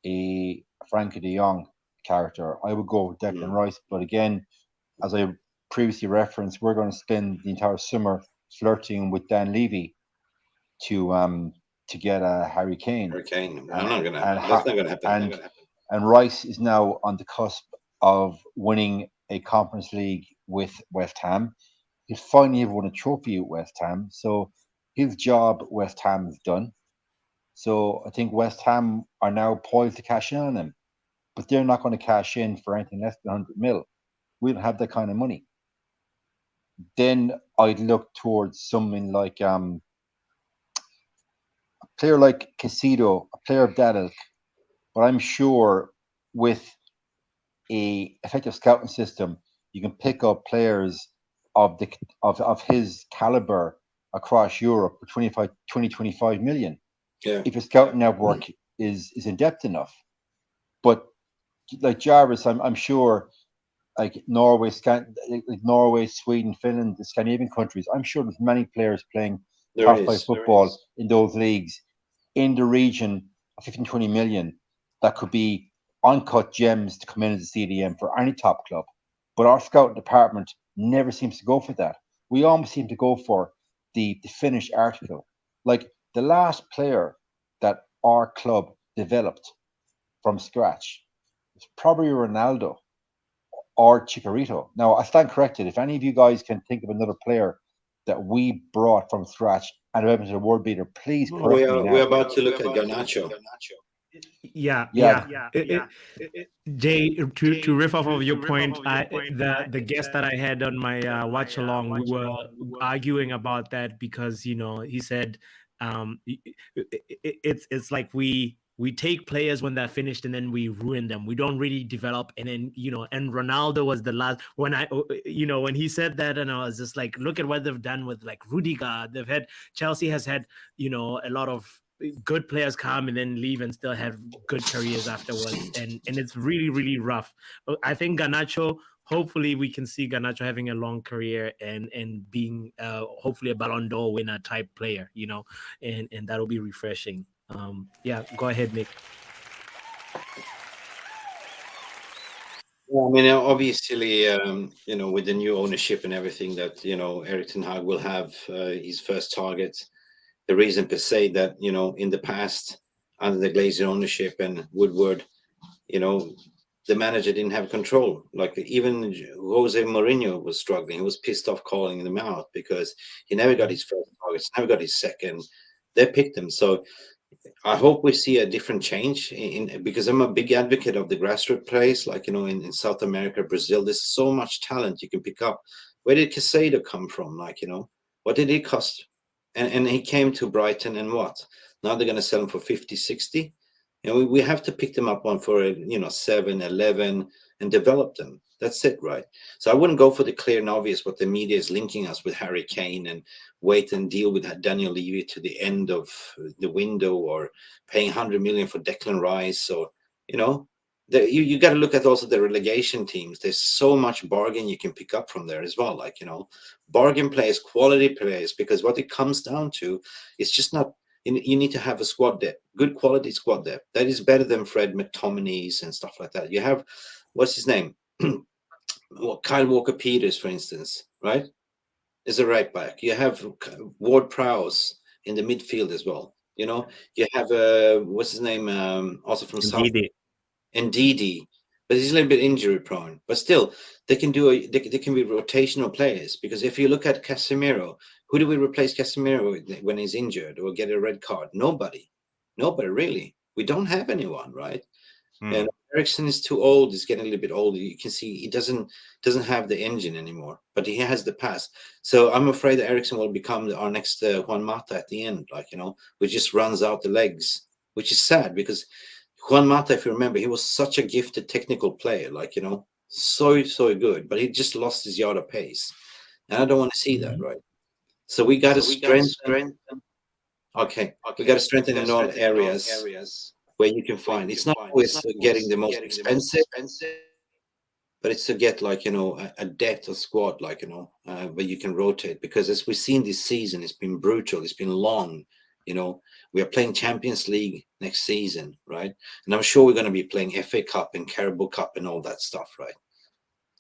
a Frankie de Jong character. I would go with Declan Rice, but again, as I previously referenced, we're going to spend the entire summer flirting with Dan Levy to get a Harry Kane. That's not going to happen. And Rice is now on the cusp of winning a Conference League with West Ham. He finally have won a trophy at West Ham, so his job at West Ham is done. So I think West Ham are now poised to cash in on him, but they're not going to cash in for anything less than 100 mil. We don't have that kind of money. then I'd look towards someone like a player like Casido, a player of that ilk. But I'm sure with a effective scouting system, you can pick up players of his caliber across Europe for 25 million. Yeah. If your scouting network is in depth enough. But like Jarvis, I'm sure like Norway, Sweden, Finland, the Scandinavian countries, I'm sure there's many players playing top flight football in those leagues in the region of 15, 20 million that could be uncut gems to come in as a CDM for any top club. But our scouting department never seems to go for that. We almost seem to go for the finished article. Like the last player that our club developed from scratch was probably Ronaldo or Chicharito. Now, I stand corrected. If any of you guys can think of another player that we brought from scratch and went to the world beater, please correct me now. We're about to look at Garnacho. Yeah. Jay, to riff off of your point, the guest that I had on my watch along, we were arguing about that because he said it's like we take players when they're finished and then we ruin them. We don't really develop. And then and Ronaldo was the last when when he said that, and I was just like, look at what they've done with like Rudiger. Chelsea has had a lot of good players come and then leave and still have good careers afterwards, and it's really, really rough. I think Garnacho, hopefully we can see Garnacho having a long career and being hopefully a Ballon d'Or winner type player, and that'll be refreshing. Go ahead, Mick. Well, I mean, obviously, with the new ownership and everything that Erik ten Hag will have his first target. The reason per se that in the past under the Glazer ownership and Woodward, the manager didn't have control. Like even Jose Mourinho was struggling. He was pissed off calling them out because he never got his first targets, never got his second. They picked him. So I hope we see a different change because I'm a big advocate of the grassroots plays. Like in South America, Brazil, there's so much talent you can pick up. Where did Caicedo come from? Like what did he cost? And he came to Brighton, and what? Now they're going to sell him for 50, 60. And we have to pick them up on for 7, 11 and develop them. That's it, right? So I wouldn't go for the clear and obvious what the media is linking us with Harry Kane and wait and deal with Daniel Levy to the end of the window, or paying 100 million for Declan Rice, or you got to look at also the relegation teams. There's so much bargain you can pick up from there as well. Like, bargain players, quality players, because what it comes down to is just not, you need to have a squad depth, good quality squad depth. That is better than Fred McTominay's and stuff like that. You have, what's his name? Kyle Walker-Peters, for instance, right? Is a right back. You have Ward-Prowse in the midfield as well. You have, what's his name? Also from South. Ndidi, but he's a little bit injury prone. But still, they can be rotational players, because if you look at Casimiro, who do we replace Casimiro with when he's injured or get a red card? Nobody really. We don't have anyone, right? And Ericsson is too old. He's getting a little bit older. You can see he doesn't have the engine anymore, but he has the pass. So I'm afraid that Ericsson will become our next Juan Mata at the end, which just runs out the legs, which is sad because Juan Mata, if you remember, he was such a gifted technical player, so good, but he just lost his yard of pace. And I don't want to see that, right? So we got to strengthen. Okay. We got to strengthen in all areas where you can find. It's not always getting the most expensive, but it's to get a depth of squad, where you can rotate. Because as we've seen this season, it's been brutal. It's been long. We are playing Champions League next season, right? And I'm sure we're going to be playing FA Cup and Carabao Cup and all that stuff, right?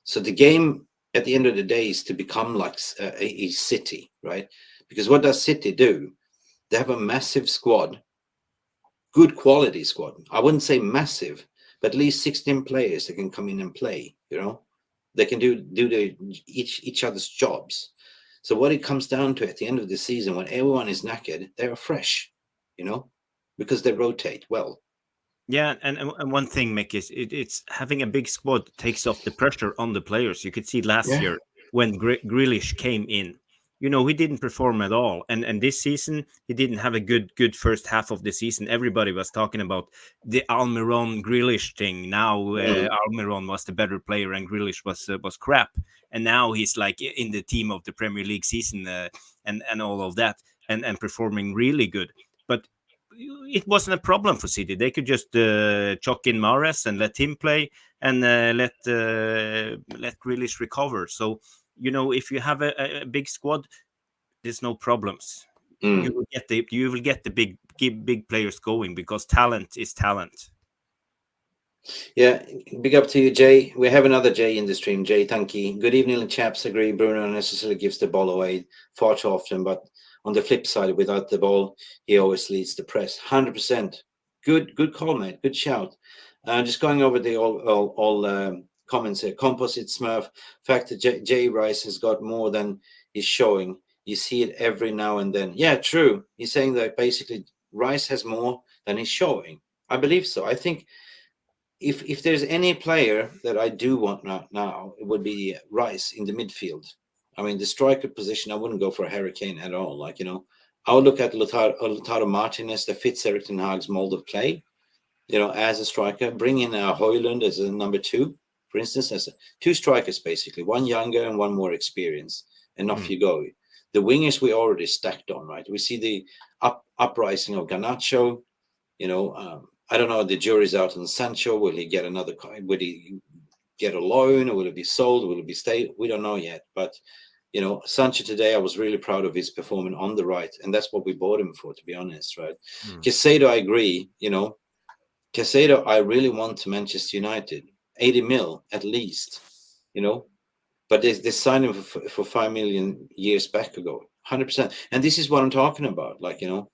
So the game at the end of the day is to become like a City, right? Because what does City do? They have a massive squad, good quality squad. I wouldn't say massive, but at least 16 players that can come in and play, They can do each other's jobs. So what it comes down to at the end of the season, when everyone is knackered, they are fresh, because they rotate well. Yeah, and one thing, Mick, is it's having a big squad takes off the pressure on the players. You could see last year when Grealish came in. You know, he didn't perform at all, and this season he didn't have a good first half of the season. Everybody was talking about the Almiron Grealish thing. Now Almiron was the better player and Grealish was crap, and now he's like in the team of the Premier League season and all of that, and performing really good. But it wasn't a problem for City. They could just chuck in Mahrez and let him play, and let Grealish recover. So, you know, if you have a big squad, there's no problems. You will get the big players going, because talent is talent. Yeah, big up to you, Jay. We have another Jay in the stream. Jay, thank you. Good evening, chaps. Agree, Bruno unnecessarily gives the ball away far too often, but on the flip side, without the ball, he always leads the press. 100%. Good call, mate. Good shout. Just going over the all comments here. Composite Smurf. Fact that Jay Rice has got more than he's showing. You see it every now and then. Yeah, true. He's saying that basically Rice has more than he's showing. I believe so. I think if there's any player that I do want now, it would be Rice in the midfield. I mean, the striker position, I wouldn't go for a Hurricane at all. Like, you know, I would look at Lautaro Martinez that fits Erik ten Hag's mold of play, you know, as a striker. Bring in Højlund as a number 2, for instance, as 2 strikers, basically, one younger and one more experienced, and off you go. The wingers we already stacked on, right? We see the uprising of Garnacho. You know, I don't know. The jury's out on Sancho. Will he get another? Will he get a loan, or will it be sold? Will it be stay? We don't know yet. But you know, Sancho today, I was really proud of his performance on the right, and that's what we bought him for, to be honest, right? Caicedo, I agree. You know, Caicedo, I really want to Manchester United, 80 mil at least. You know. But they signed him for 5 million years back ago, 100%. And this is what I'm talking about. Like, you know,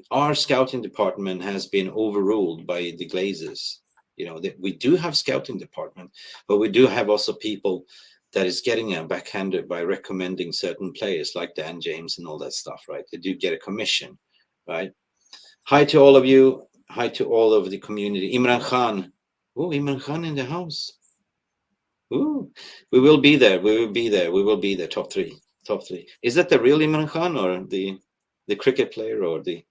our scouting department has been overruled by the Glazers. You know, we do have scouting department, but we do have also people that is getting a backhanded by recommending certain players like Dan James and all that stuff, right? They do get a commission, right? Hi to all of you. Hi to all of the community. Imran Khan. Oh, Imran Khan in the house. Ooh, we will be there. We will be there. We will be there. Top three. Is that the real Imran Khan or the cricket player or the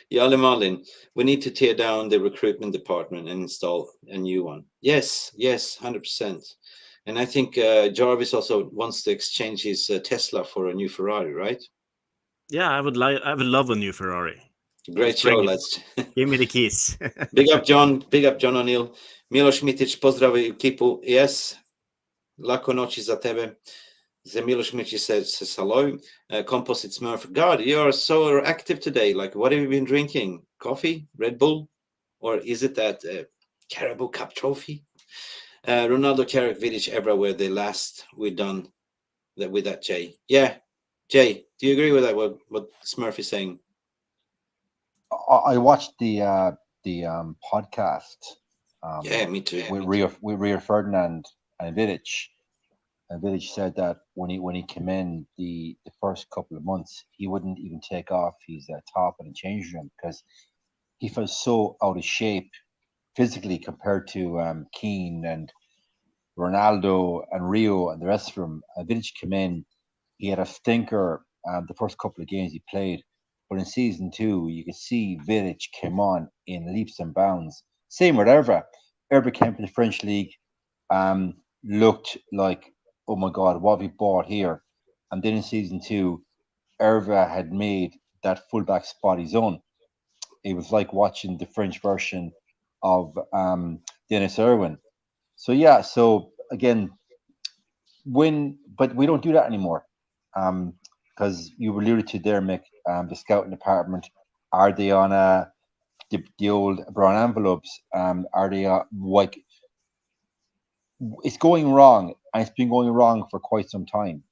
Yali Marlin? We need to tear down the recruitment department and install a new one. Yes, 100%. And I think Jarvis also wants to exchange his Tesla for a new Ferrari, right? Yeah, I would love a new Ferrari. Great show, lads. Give me the keys. Big up, John. Big up, John O'Neill. Miloš Mitić, pozdrav ekipu. Yes. Lako noći za tebe. Miloš Mitić says hello. Composite Smurf. God, you are so active today. Like, what have you been drinking? Coffee? Red Bull? Or is it that Carabao Cup trophy? Ronaldo, Carrick, Vidic, everywhere. The last we've done that with that, Jay. Yeah. Jay, do you agree with that, what Smurf is saying? I watched the podcast. Yeah, me too. With Rio Ferdinand and Vidic. And Vidic said that when he came in the first couple of months, he wouldn't even take off his top in the changing room because he felt so out of shape physically compared to Keane and Ronaldo and Rio and the rest of them. Vidic came in, he had a stinker the first couple of games he played. But in season 2, you could see Vidic came on in leaps and bounds. Same with Hervé. Hervé came to the French league, looked like, oh my God, what have we bought here? And then in season 2, Hervé had made that fullback spot his own. It was like watching the French version of Dennis Irwin. So yeah, so again, but we don't do that anymore. Because you alluded to there, Mick, the scouting department, are they on the old brown envelopes? Are they like, it's going wrong, and it's been going wrong for quite some time.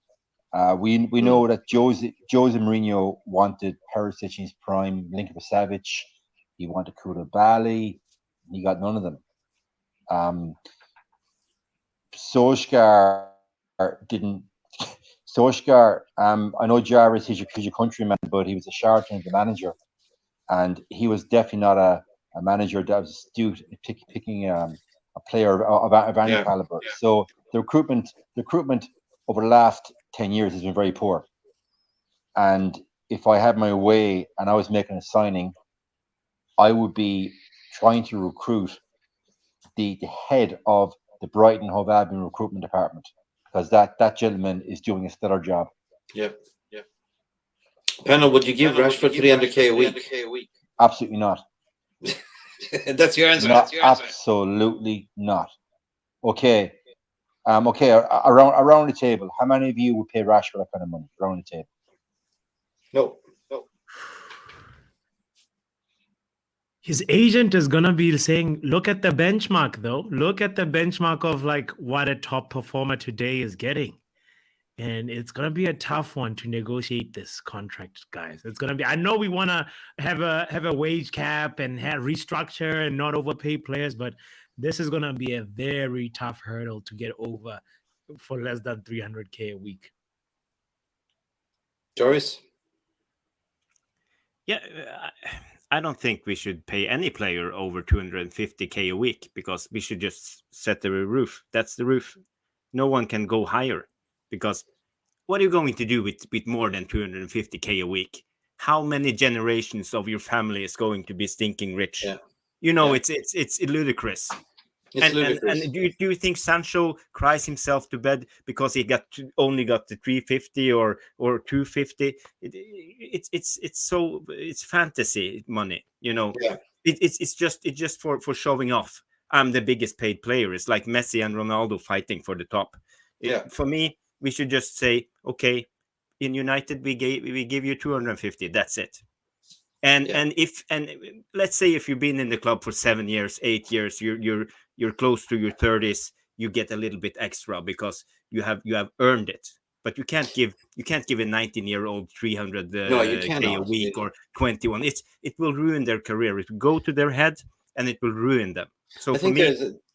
We know that Jose Mourinho wanted Perisic in his prime, Milinkovic-Savic, he wanted Koulibaly, he got none of them. Solskjaer didn't. Solskjaer, I know Jarvis, he's your countryman, but he was a charlatan as a manager, and he was definitely not a manager that was astute at picking a player of any caliber. So the recruitment over the last 10 years has been very poor. And if I had my way and I was making a signing, I would be trying to recruit the head of the Brighton Hove Albion recruitment department, because that gentleman is doing a stellar job. Yeah. Panel, would you give Rashford 300k a week? Absolutely not. That's your answer. Absolutely not. Okay. Okay. Around the table, how many of you would pay Rashford that kind of money? Around the table. No. His agent is gonna be saying, "Look at the benchmark, though. Look at the benchmark of like what a top performer today is getting." And it's gonna be a tough one to negotiate this contract, guys. It's gonna be. I know we want to have a wage cap and restructure and not overpay players, but this is gonna be a very tough hurdle to get over for less than 300k a week. Jarvis? Yeah, I don't think we should pay any player over 250k a week, because we should just set the roof. That's the roof. No one can go higher, because what are you going to do with more than 250k a week? How many generations of your family is going to be stinking rich? Yeah. It's ludicrous. And do you think Sancho cries himself to bed because he only got the 350 or 250? It's fantasy money, Yeah. It's just for showing off. I'm the biggest paid player. It's like Messi and Ronaldo fighting for the top. For me, we should just say, okay, in United we give you 250. That's it. And let's say if you've been in the club for 7 years, 8 years, you're close to your 30s, you get a little bit extra because you have earned it. But you can't give a 19-year-old 300k a week or 21. It will ruin their career. It will go to their head and it will ruin them. So for me,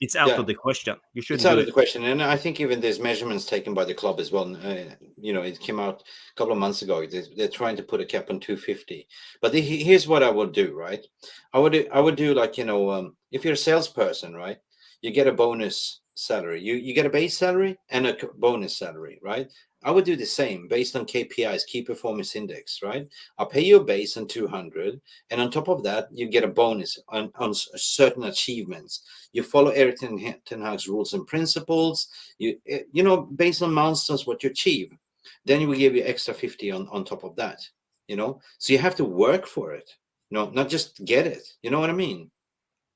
it's out of the question. You shouldn't. It's out of the question, and I think even there's measurements taken by the club as well. It came out a couple of months ago. They're trying to put a cap on 250. But here's what I would do, right? I would do like if you're a salesperson, right? You get a bonus salary. You get a base salary and a bonus salary, right? I would do the same based on KPIs, key performance index, right? I'll pay you a base on 200, and on top of that, you get a bonus on certain achievements. You follow Erik ten Hag's rules and principles. Based on milestones, what you achieve. Then we will give you extra 50 on top of that. So you have to work for it. Not just get it. You know what I mean?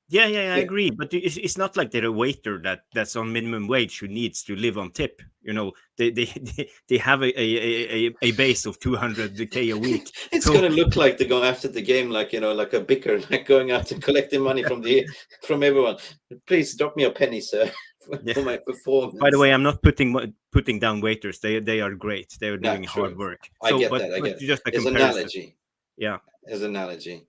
Yeah, I agree. But it's not like they're a waiter that's on minimum wage who needs to live on tip. They have a base of 200k a week. It's going to look like they go after the game, like a bicker, like going out and collecting money from everyone. Please drop me a penny, sir, for my performance. By the way, I'm not putting down waiters. They are great. They are doing hard work. I get that. Just a comparison. Analogy. Yeah, as an analogy.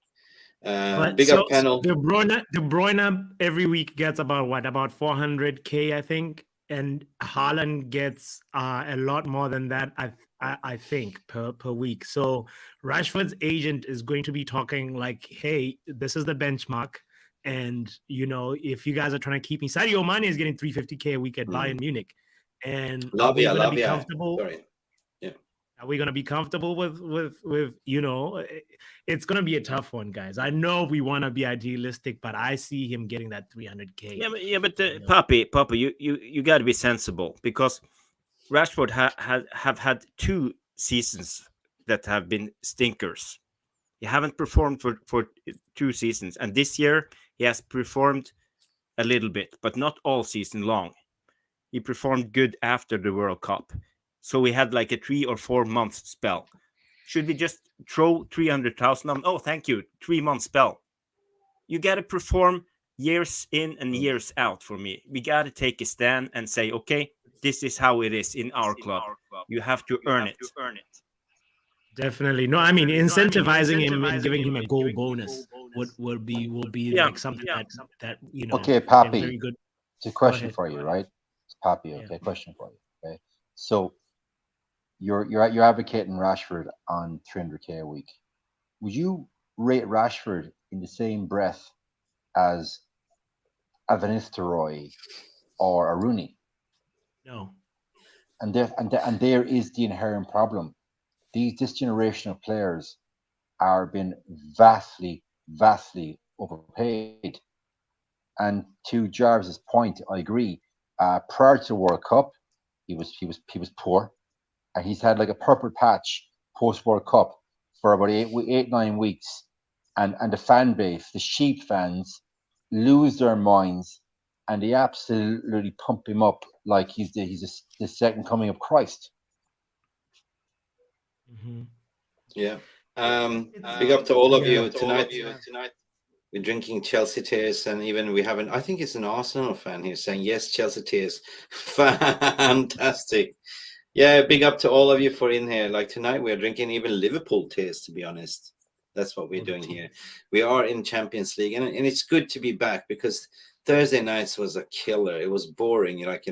Big up panel. De Bruyne every week gets about 400k, I think, and Haaland gets a lot more than that, I think, per week. So Rashford's agent is going to be talking like, "Hey, this is the benchmark, and if you guys are trying to keep me, Sadio Mane is getting 350k a week at Bayern Munich, and are we going to be comfortable?" Sorry. Are we going to be comfortable with it's going to be a tough one, guys. I know we want to be idealistic, but I see him getting that 300k. Yeah, but Pappi, you got to be sensible, because Rashford have had 2 seasons that have been stinkers. He haven't performed for 2 seasons, and this year he has performed a little bit, but not all season long. He performed good after the World Cup. So we had like a 3 or 4 month spell. Should we just throw 300,000 on? Oh, thank you. 3 month spell. You got to perform years in and years out for me. We got to take a stand and say, okay, this is how it is in our club. You have to earn it. Definitely. No, I mean, incentivizing him and giving him a goal bonus will be like something that Okay, Pappi, very good. It's a question for you, right? It's Pappi. Okay, question for you. Okay, so you're advocating Rashford on 300k a week. Would you rate Rashford in the same breath as a 𝒂𝒊𝒂𝒏 or a Rooney? No. And there is the inherent problem. This generation of players are being vastly overpaid. And to Jarvis's point, I agree. Prior to the World Cup, he was poor, and he's had like a purple patch post World Cup for about 9 weeks, and the fan base, the sheep fans, lose their minds, and they absolutely pump him up like he's the second coming of Christ. Yeah. Big up to all of you tonight. We're drinking Chelsea tears, and even we haven't. I think it's an Arsenal fan here saying yes, Chelsea tears. Fantastic. Yeah, big up to all of you for in here. Like tonight, we're drinking even Liverpool tears. To be honest, that's what we're doing here. We are in Champions League, and it's good to be back because Thursday nights was a killer. It was boring, like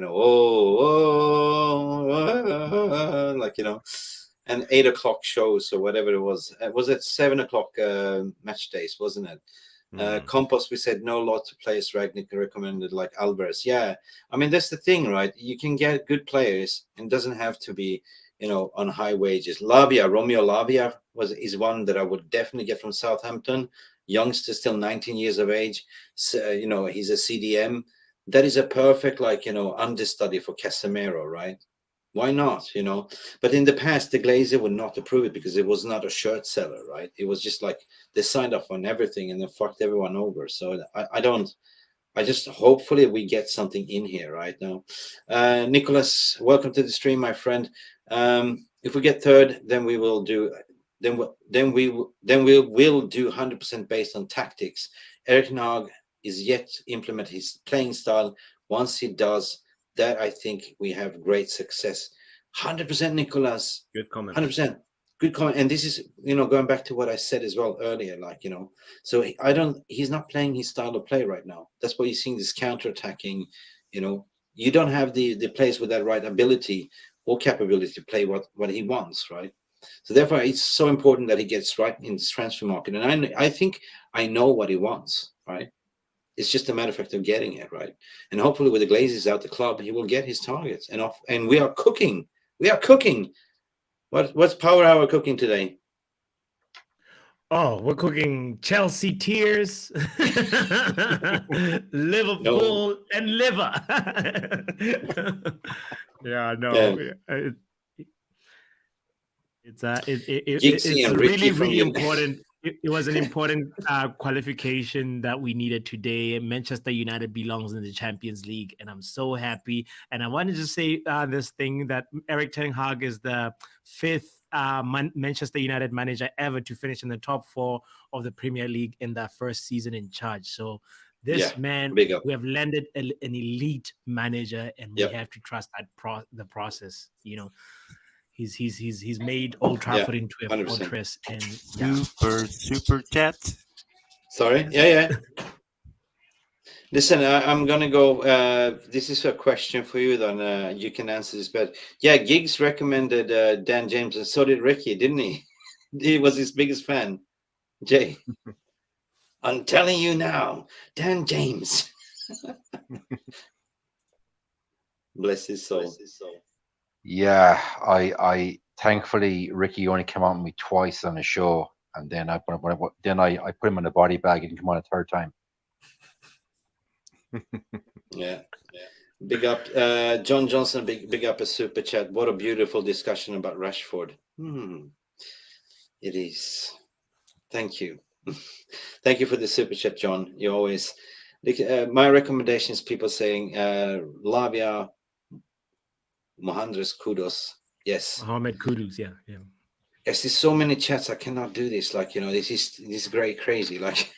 like and 8 o'clock shows or whatever it was. Was it 7 o'clock match days, wasn't it? Compost, we said no lot to players. Ragnick recommended like Alvarez. Yeah, I mean that's the thing, right? You can get good players, and doesn't have to be on high wages. Romeo Lavia is one that I would definitely get from Southampton. Youngster, still 19 years of age. So, he's a CDM. That is a perfect understudy for Casimiro, right? Why not? But in the past, the Glazer would not approve it because it was not a shirt seller, right? It was just like they signed off on everything and then fucked everyone over. So I just hopefully we get something in here right now. Nicholas, welcome to the stream, my friend. If we get third, then we will do. Then we will do 100% based on tactics. Erik ten Hag is yet to implement his playing style. Once he does that, I think we have great success. 100%, Nicholas. Good comment. 100%. Good comment. And this is, going back to what I said as well earlier, so he's not playing his style of play right now. That's why you're seeing this counter-attacking, you don't have the players with that right ability or capability to play what he wants, right? So therefore, it's so important that he gets right in this transfer market. And I think I know what he wants, right? It's just a matter of fact of getting it right, and hopefully with the Glazers out the club, he will get his targets. And we are cooking. We are cooking. What's Power Hour cooking today? Oh, we're cooking Chelsea tears, Liverpool, and liver. Yeah, no. Yeah. It's really important. It was an important qualification that we needed today. Manchester United belongs in the Champions League, and I'm so happy. And I wanted to say this thing that Erik ten Hag is the 5th Manchester United manager ever to finish in the top 4 of the Premier League in their first season in charge. So this man, we have landed an elite manager, and we have to trust that the process. He's made Old Trafford into a 100%. Fortress. And super chat. Sorry, yeah. Listen, I'm gonna go. This is a question for you, then you can answer this. But yeah, Giggs recommended Dan James, and so did Ricky, didn't he? He was his biggest fan. Jay, I'm telling you now, Dan James. Bless his soul. Yeah, I thankfully Ricky only came on with me twice on the show, and then I put him in the body bag. He didn't come on a third time. Yeah. Big up, John Johnson. Big up a super chat. What a beautiful discussion about Rashford. It is. Thank you. Thank you for the super chat, John. You always. My recommendation is people saying Lavia. Mohandres Kudos. Yes. Mohamed Kudus, yeah. Yes, there's so many chats. I cannot do this. This is great, crazy. Listen.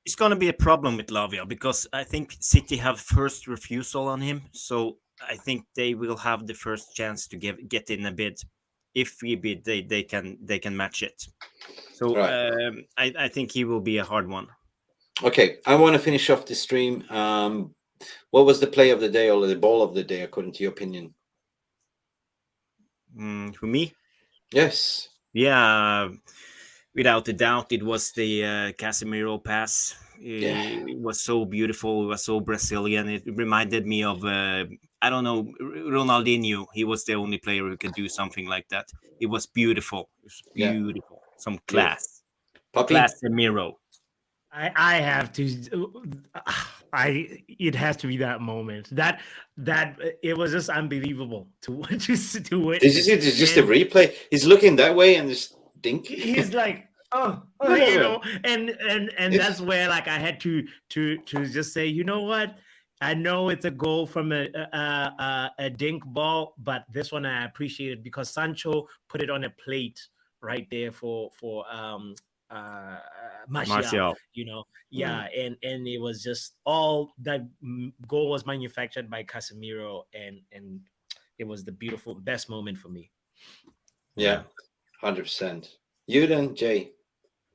It's going to be a problem with Lavia because I think City have first refusal on him. So I think they will have the first chance to get in a bid. If we bid, they can match it. So right. I think he will be a hard one. Okay, I want to finish off the stream. What was the play of the day or the ball of the day, according to your opinion? For me? Yes. Yeah, without a doubt, it was the Casimiro pass. It was so beautiful. It was so Brazilian. It reminded me of I don't know, Ronaldinho. He was the only player who could do something like that. It was beautiful. It was Yeah. beautiful. Some class. Papi? Casimiro. I have to. It has to be that moment. That it was just unbelievable to witness. Did you see? It's just a And replay. He's looking that way and just dink. he's like, oh, Yeah. you know, and It's- that's where like I had to just say, you know what? I know it's a goal from a dink ball, but this one I appreciate it because Sancho put it on a plate right there for Martial, you know. Yeah, and it was just all that goal was manufactured by Casimiro, and it was the beautiful best moment for me. Yeah, 100%. You then, Jay?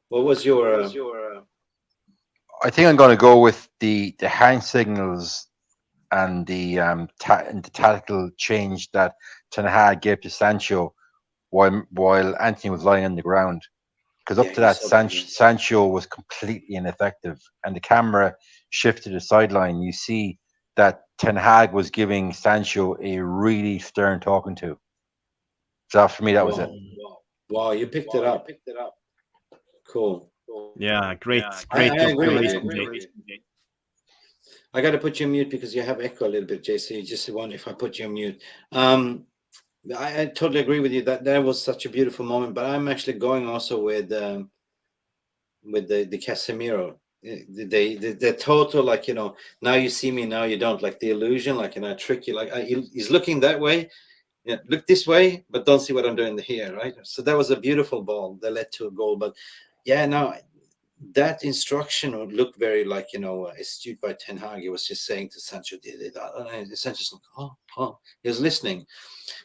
What was your? I think I'm going to go with the hand signals and the tactical change that Ten Hag gave to Sancho while Anthony was lying on the ground. Because up to that, Sancho was completely ineffective, and the camera shifted to the sideline. You see that Ten Hag was giving Sancho a really stern talking to. So for me, that was it. Wow, you picked it up. Cool. Yeah, great I agree with observation, you. Jay. I got to put you on mute because you have echo a little bit, Jay. So you just want if I put you on mute. I totally agree with you that was such a beautiful moment. But I'm actually going also with the Casimiro. The total, like, you know, now you see me, now you don't, like the illusion, like, and I trick you, like he's looking that way. Yeah, look this way, but don't see what I'm doing here, right? So that was a beautiful ball that led to a goal. But yeah, now that instruction would look very, like, you know, astute by Ten Hag. He was just saying to Sancho, Sancho's like, oh, he was listening.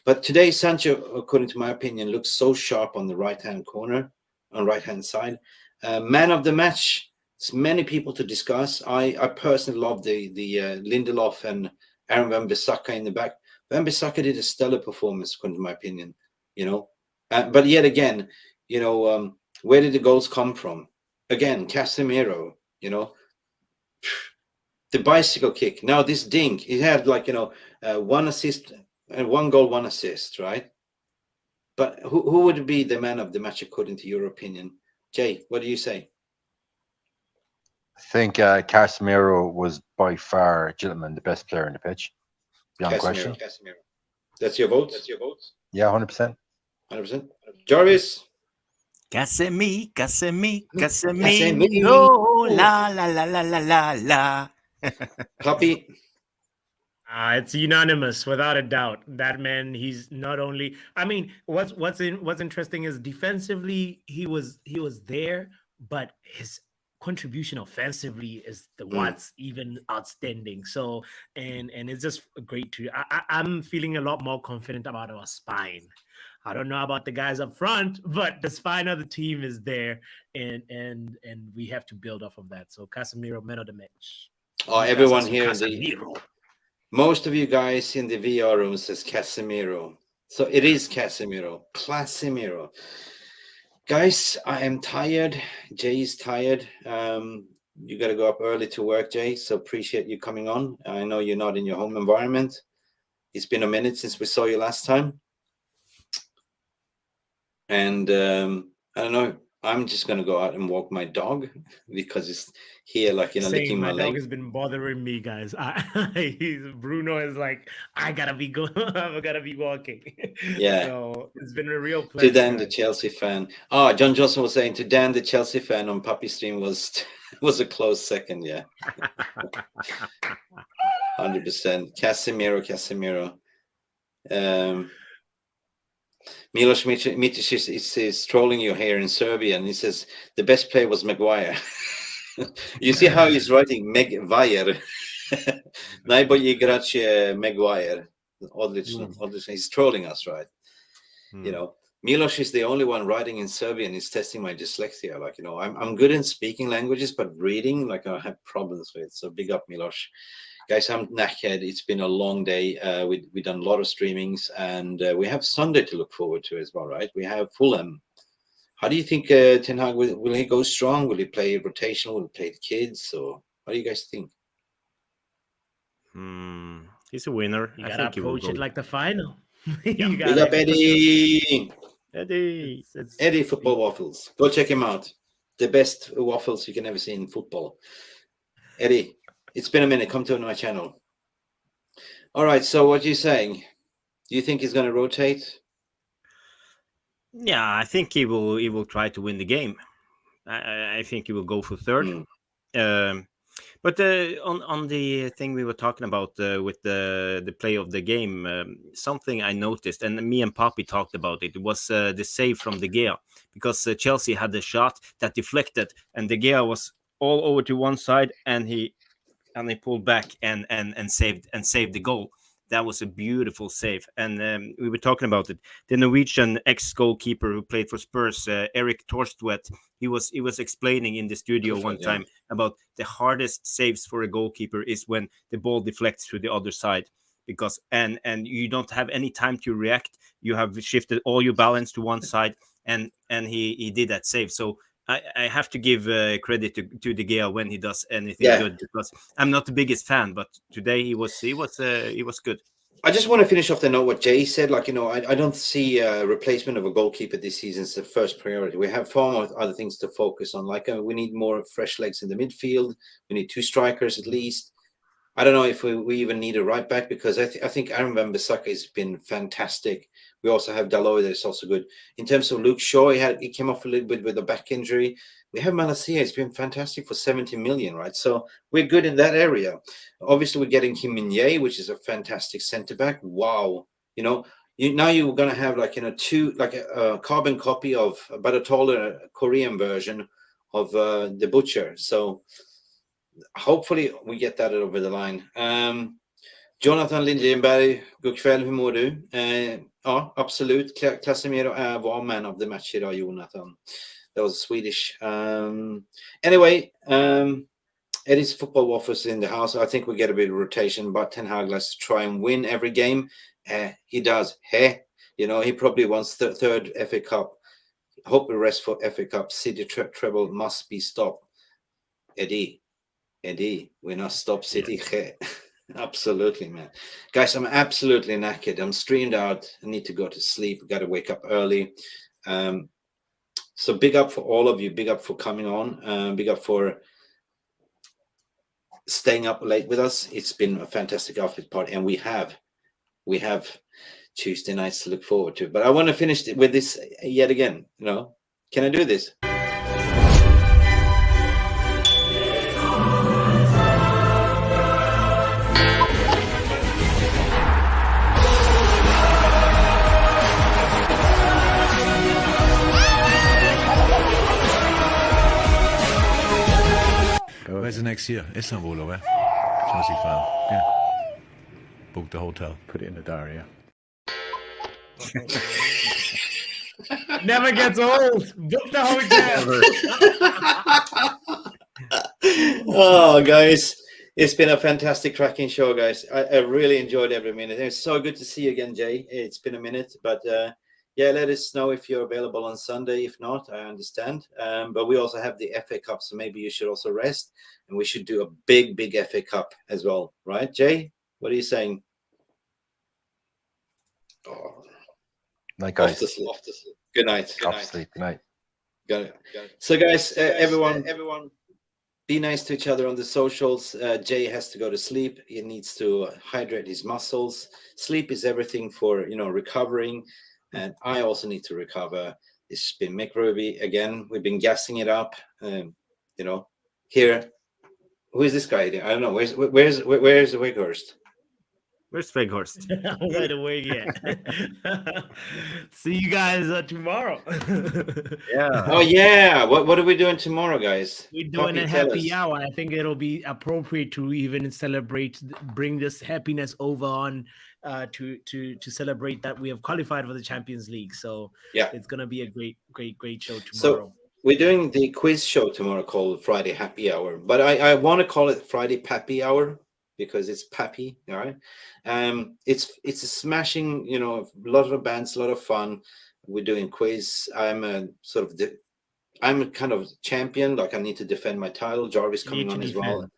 But today, Sancho, according to my opinion, looks so sharp on the right-hand corner, on right-hand side. Man of the match. There's many people to discuss. I personally love the Lindelof and Aaron Wan-Bissaka in the back. Wan-Bissaka did a stellar performance, according to my opinion, you know. But yet again, you know, where did the goals come from? Again, Casimiro, you know, the bicycle kick. Now this dink, he had, like, you know, 1 assist and 1 goal, 1 assist, right? But who would be the man of the match according to your opinion? Jay, what do you say? I think Casimiro was by far, gentlemen, the best player on the pitch. Beyond question. Casimiro. That's your vote? Yeah, 100%. 100%. Jarvis? Casimiro, la la la la la la la. Papi? It's unanimous, without a doubt. That man, he's not only. I mean, what's interesting is defensively he was there, but his contribution offensively is what's even outstanding. So and it's just great to. I'm feeling a lot more confident about our spine. I don't know about the guys up front, but the spine of the team is there, and we have to build off of that. So Casimiro, man of the match. Oh, everyone here, most of you guys in the VR room says Casimiro. So it is Casimiro. Casimiro. Guys, I am tired. Jay is tired. You got to go up early to work, Jay. So appreciate you coming on. I know you're not in your home environment. It's been a minute since we saw you last time. And I don't know. I'm just gonna go out and walk my dog because it's here, like, you know, licking my leg. Dog has been bothering me, guys. Bruno is like, I gotta be going. I gotta be walking. Yeah. So it's been a real pleasure. To Dan, the Chelsea fan. Oh, John Johnson was saying to Dan, the Chelsea fan on Pappi stream was a close second. Yeah. 100%. Casimiro. Milos Mitic is trolling you here in Serbia, and he says the best player was Maguire. You see how he's writing Maguire. Najbolji igrač je Maguire. Odlično. He's trolling us, right? You know, Milos is the only one writing in Serbian. He's testing my dyslexia. Like, you know, I'm good in speaking languages, but reading, like, I have problems with. So big up, Milos. Guys, I'm knackered. It's been a long day. We've done a lot of streamings, and we have Sunday to look forward to as well, right? We have Fulham How do you think Ten Hag will he go strong? Will he play rotational? Will he play the kids? Or what do you guys think? He's a winner. You I gotta think he will approach go. it like the final. Yeah. You Big gotta up Eddie. Eddie. Eddie Football Waffles. Go check him out. The best waffles you can ever see in football. Eddie, it's been a minute. Come to my channel. All right. So what are you saying? Do you think he's going to rotate? Yeah, I think he will. He will try to win the game. I think he will go for third. But on the thing we were talking about with the play of the game, something I noticed, and me and Pappi talked about it, was the save from De Gea, because Chelsea had a shot that deflected, and De Gea was all over to one side, and he pulled back and saved the goal. That was a beautiful save, and we were talking about it. The Norwegian ex-goalkeeper who played for Spurs, 𝒖𝒄 𝒊𝒔𝒕, he was explaining in the studio one time about the hardest saves for a goalkeeper is when the ball deflects to the other side, because and you don't have any time to react. You have shifted all your balance to one side, and he did that save. So I have to give credit to De Gea when he does anything good, because I'm not the biggest fan, but today he was good. I just want to finish off the note what Jay said. Like, I don't see a replacement of a goalkeeper this season as the first priority. We have far more other things to focus on. Like, we need more fresh legs in the midfield. We need 2 strikers at least. I don't know if we even need a right back, because I think Aaron Wan-Bissaka has been fantastic. We also have Dalot that's also good. In terms of Luke Shaw, he came off a little bit with a back injury. We have Malacia. It's been fantastic for 70 million, right? So we're good in that area. Obviously, we're getting Kim Min-jae, which is a fantastic centre back. Wow, now you're gonna have a carbon copy of, but a taller Korean version of the Butcher. So hopefully we get that over the line. Jonathan Lindgrenberg, god kväll, hur mår du? Ja, absolut. Casimiro är vår man of the match idag, Jonathan. That was Swedish. Anyway, Eddie's Football Waffles in the house. I think we get a bit of rotation, but Ten Hag likes to try and win every game. He does. He probably wants the third FA Cup. Hope we rest for FA Cup. City treble must be stopped. Eddie, we not stop City. Yeah. Absolutely, man. Guys, I'm absolutely knackered. I'm streamed out. I need to go to sleep. Got to wake up early. So big up for all of you. Big up for coming on. Big up for staying up late with us. It's been a fantastic outfit party, and we have Tuesday nights to look forward to. But I want to finish with this yet again. Can I do this? Where's the next year? Istanbul, or where? Chelsea fan. Yeah. Book the hotel. Put it in the diary. Yeah. Never gets old. Book the hotel. Oh, guys, it's been a fantastic, cracking show, guys. I really enjoyed every minute. It's so good to see you again, Jay. It's been a minute, but yeah, let us know if you're available on Sunday. If not, I understand. But we also have the FA Cup, so maybe you should also rest, and we should do a big FA Cup as well, right, Jay? What are you saying? Oh. Night, guys. Off to sleep. Good night. Off to sleep. Good night. Got it. So, guys, everyone, be nice to each other on the socials. Jay has to go to sleep. He needs to hydrate his muscles. Sleep is everything for recovering, and I also need to recover. It's been Mick Ruby again. We've been gassing it up. Here. Who is this guy? I don't know. Where's Weghorst? Where's Weghorst? Right away, yeah. See you guys tomorrow. Yeah. Oh yeah. What are we doing tomorrow, guys? We're doing Pappi, a happy hour. I think it'll be appropriate to even bring this happiness over on to celebrate that we have qualified for the Champions League. So yeah, it's gonna be a great show tomorrow. So we're doing the quiz show tomorrow called Friday Happy Hour, but I want to call it Friday Papi Hour because it's Pappi. All right. It's a smashing, a lot of bands, a lot of fun. we're doing quiz. I'm a sort of I'm a kind of champion. Like I need to defend my title. Jarvis You coming need to on as defend. well.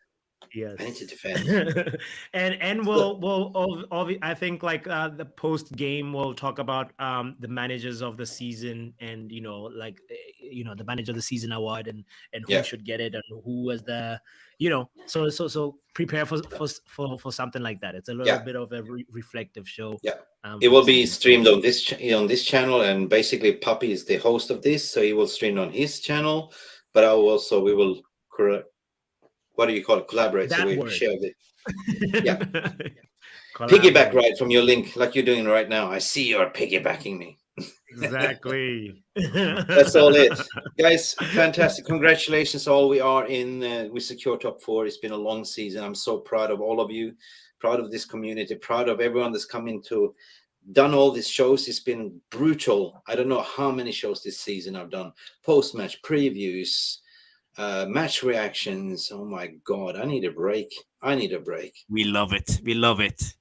Yes, I need to defend. and I think like the post game we'll talk about the managers of the season, and like the manager of the season award, and who should get it, and who was the so prepare for something like that. It's a little bit of a reflective show. It will be streamed on this channel, and basically Pappi is the host of this, so he will stream on his channel. But we will what do you call it? Collaborate. That so we word. share it. Yeah. Piggyback right from your link, like you're doing right now. I see you're piggybacking me. Exactly. That's all it. Guys, fantastic. Congratulations all. We are in, we secure top 4. It's been a long season. I'm so proud of all of you, proud of this community, proud of everyone that's come into, done all these shows. It's been brutal. I don't know how many shows this season I've done. Post-match previews, match reactions. Oh my God, I need a break. I need a break. We love it. We love it.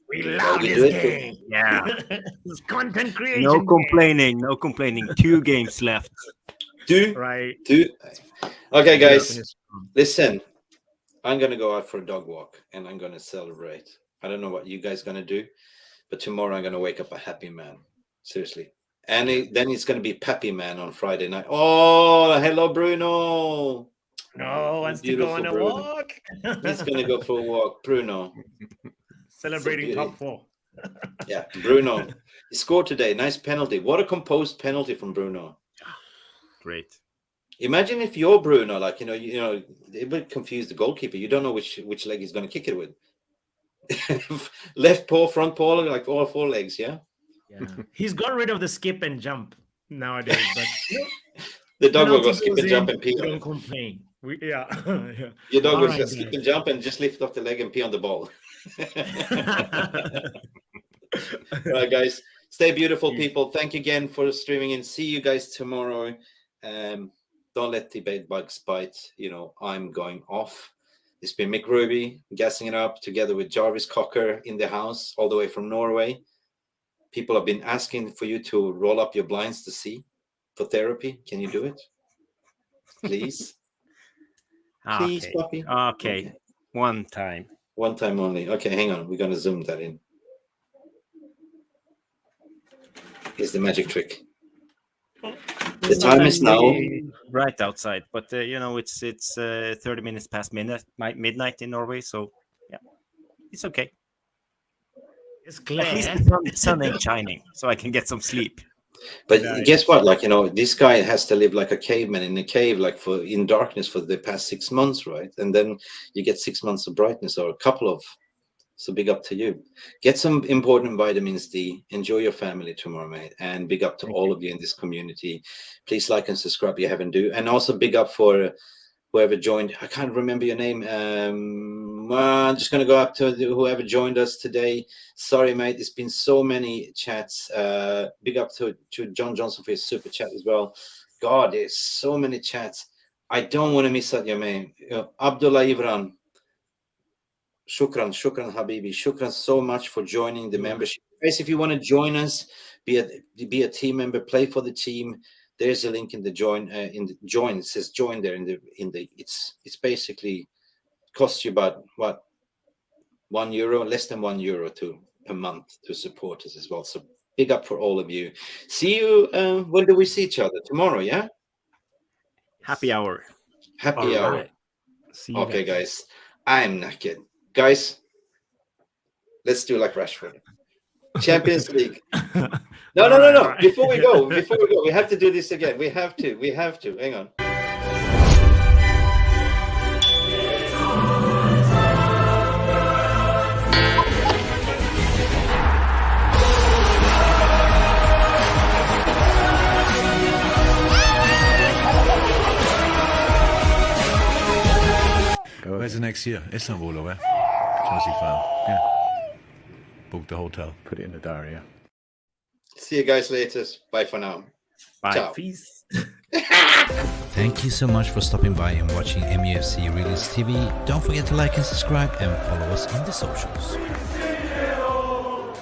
We love this game. Yeah. It's content creation. No complaining. No complaining. 2 games left. Right. 2. Okay, guys, listen. I'm going to go out for a dog walk and I'm going to celebrate. I don't know what you guys going to do, but tomorrow I'm going to wake up a happy man. Seriously. And then it's going to be Pappi man on Friday night. Oh, hello, Bruno. No, wants to go on a walk. He's going to go for a walk. Bruno. Celebrating top 4. Yeah, Bruno. He scored today. Nice penalty. What a composed penalty from Bruno. Great. Imagine if you're Bruno, like, it would confuse the goalkeeper. You don't know which leg he's going to kick it with. Left paw, front paw, like all 4 legs, yeah? Yeah. He's got rid of the skip and jump nowadays, but the dog will go skip and jump and pee. Don't complain. Yeah. Your dog will just skip and jump and just lift off the leg and pee on the ball. All right, guys. Stay beautiful, people. Thank you again for streaming in. See you guys tomorrow. Don't let the bed bugs bite. I'm going off. It's been Mick Ruby gassing it up together with Jarvis Cocker in the house, all the way from Norway. People have been asking for you to roll up your blinds to see for therapy. Can you do it? Please. Please, Pappi. Okay. One time. One time only. Okay, hang on. We're going to zoom that in. Here's the magic trick. The time is now. Right outside, but it's 30 minutes past midnight in Norway, so yeah, it's okay. It's clear. At least the sun ain't shining, so I can get some sleep. But guess what? Like, this guy has to live like a caveman in a cave, like in darkness for the past 6 months, right? And then you get 6 months of brightness, or a couple of. So big up to you. Get some important vitamins D. Enjoy your family tomorrow, mate. And big up to all of you in this community. Please like and subscribe if you haven't do. And also big up for whoever joined. I can't remember your name. I'm just going to go up to whoever joined us today. Sorry, mate. There's been so many chats. Big up to John Johnson for his super chat as well. God, there's so many chats. I don't want to miss out your name. Abdullah Ibran. Shukran Habibi. Shukran so much for joining the membership. Guys, if you want to join us, be a team member, play for the team. There's a link in the join. It says join there. It's basically costs you about what, €1, less than €1 per month to support us as well. So big up for all of you. See you. When do we see each other? Tomorrow, yeah. Happy hour. Happy hour. Okay, guys. I'm knackered. Guys, let's do like Rashford. Champions League. No. Before we go, we have to do this again. We have to. Hang on. Where's the next year? Istanbul, or where? Chelsea fan. Yeah. Book the hotel. Put it in the diary. Yeah. See you guys later. Bye for now. Bye. Ciao. Peace. Thank you so much for stopping by and watching Mufc Realist TV. Don't forget to like and subscribe and follow us on the socials.